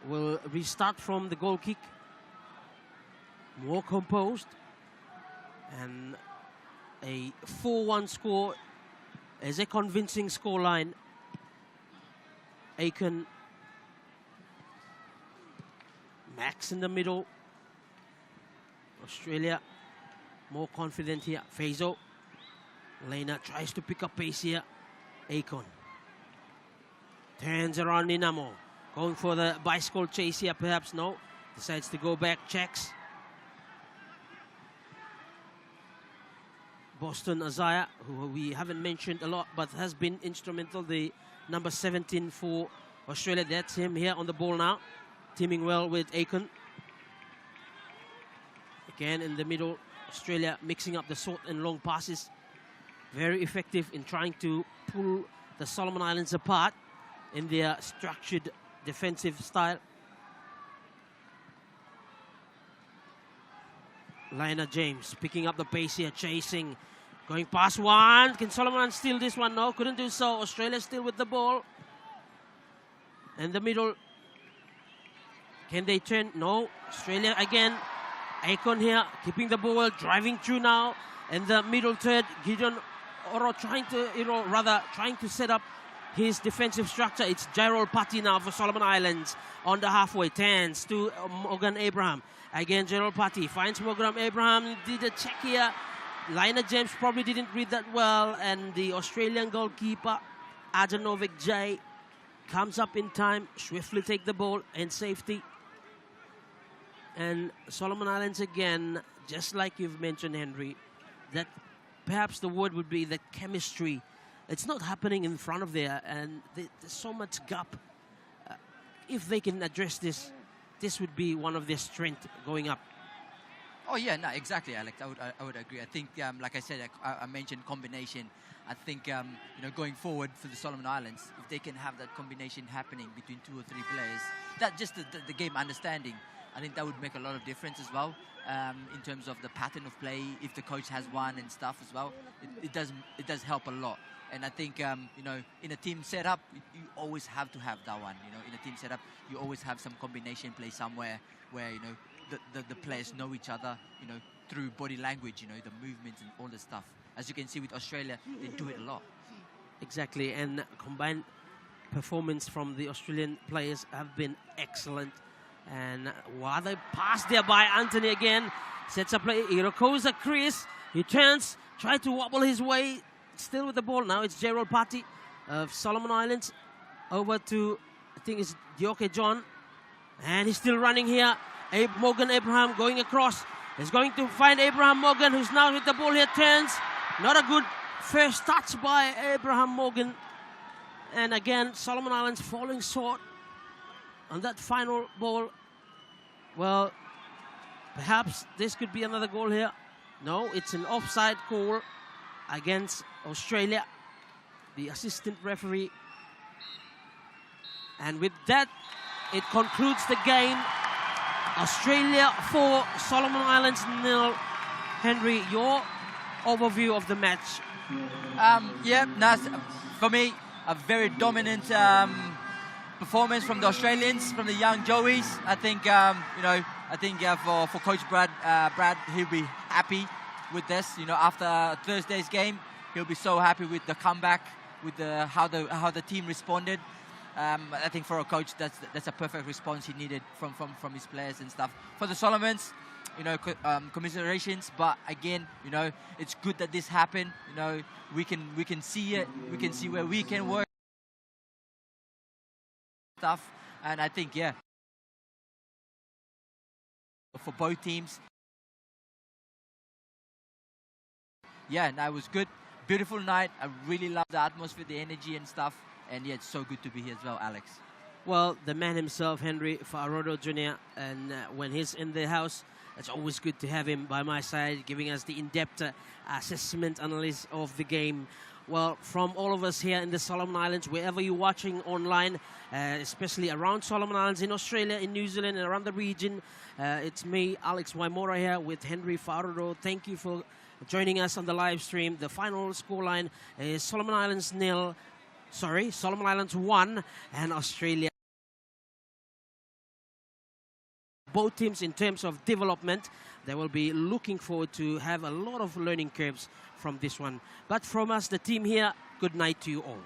will restart from the goal kick. More composed. And a 4-1 score is a convincing scoreline. Aiken. Max in the middle. Australia more confident here. Faizo. Lena tries to pick up pace here. Akon. Turns around Ninamo. Going for the bicycle chase here, perhaps. No. Decides to go back, checks. Boston Isaiah, who we haven't mentioned a lot, but has been instrumental. The number 17 for Australia. That's him here on the ball now. Teaming well with Akon. Again in the middle. Australia mixing up the short and long passes. Very effective in trying to pull the Solomon Islands apart in their structured defensive style. Lina James picking up the pace here, chasing, going past one. Can Solomon Islands steal this one? No, couldn't do so. Australia still with the ball. In the middle. Can they turn? No. Australia again. Akon here, keeping the ball, driving through now. In the middle third, Gideon Oro trying to set up his defensive structure. It's Gerald Patti now for Solomon Islands on the halfway. Turns to Morgan Abraham. Again, Gerald Patti finds Morgan Abraham. Did a check here. Lina James probably didn't read that well. And the Australian goalkeeper, Adanovic J, comes up in time. Swiftly take the ball in safety. And Solomon Islands again, just like you've mentioned, Henry, that perhaps the word would be the chemistry. It's not happening in front of there, and there's so much gap. If they can address this, this would be one of their strengths going up. Oh yeah, no, exactly, Alex. I would agree. I think, like I said, I mentioned combination. I think going forward for the Solomon Islands, if they can have that combination happening between 2 or 3 players, that just the game understanding, I think that would make a lot of difference as well. In terms of the pattern of play, if the coach has one and stuff as well, it does help a lot. And I think in a team setup, you always have to have that one. In a team setup, you always have some combination play somewhere where the players know each other. Through body language, the movements and all the stuff. As you can see with Australia, they do it a lot. Exactly, and combined performance from the Australian players have been excellent. And while they pass there by Anthony again, sets up play. Irokosa Chris, he turns, tries to wobble his way, still with the ball. Now it's Gerald Patti of Solomon Islands over to, I think it's Dioke John. And he's still running here. Morgan Abraham going across. He's going to find Abraham Morgan, who's now with the ball here, turns. Not a good first touch by Abraham Morgan. And again, Solomon Islands falling short on that final ball. Well, perhaps this could be another goal here. No, it's an offside call against Australia. The assistant referee. And with that, it concludes the game. Australia 4, Solomon Islands 0. Henry, your overview of the match. For me, a very dominant performance from the Australians, from the young Joeys. I think, for Coach Brad, he'll be happy with this. After Thursday's game, he'll be so happy with the comeback, with how the team responded. I think for a coach, that's a perfect response he needed from his players and stuff. For the Solomons, commiserations, but again, it's good that this happened. We can see it. We can see where we can work stuff, and I think for both teams, it was good. Beautiful night. I really love the atmosphere, the energy and stuff. And yeah, it's so good to be here as well, Alex. Well, the man himself, Henry Fa'arodo Jr., and when he's in the house, it's always good to have him by my side, giving us the in-depth assessment analysis of the game. Well, from all of us here in the Solomon Islands, wherever you're watching online, especially around Solomon Islands, in Australia, in New Zealand, and around the region, it's me, Alex Waimora, here with Henry Fa'arodo. Thank you for joining us on the live stream. The final scoreline is Solomon Islands 1 and Australia. Both teams, in terms of development, they will be looking forward to have a lot of learning curves from this one. But from us, the team here, good night to you all.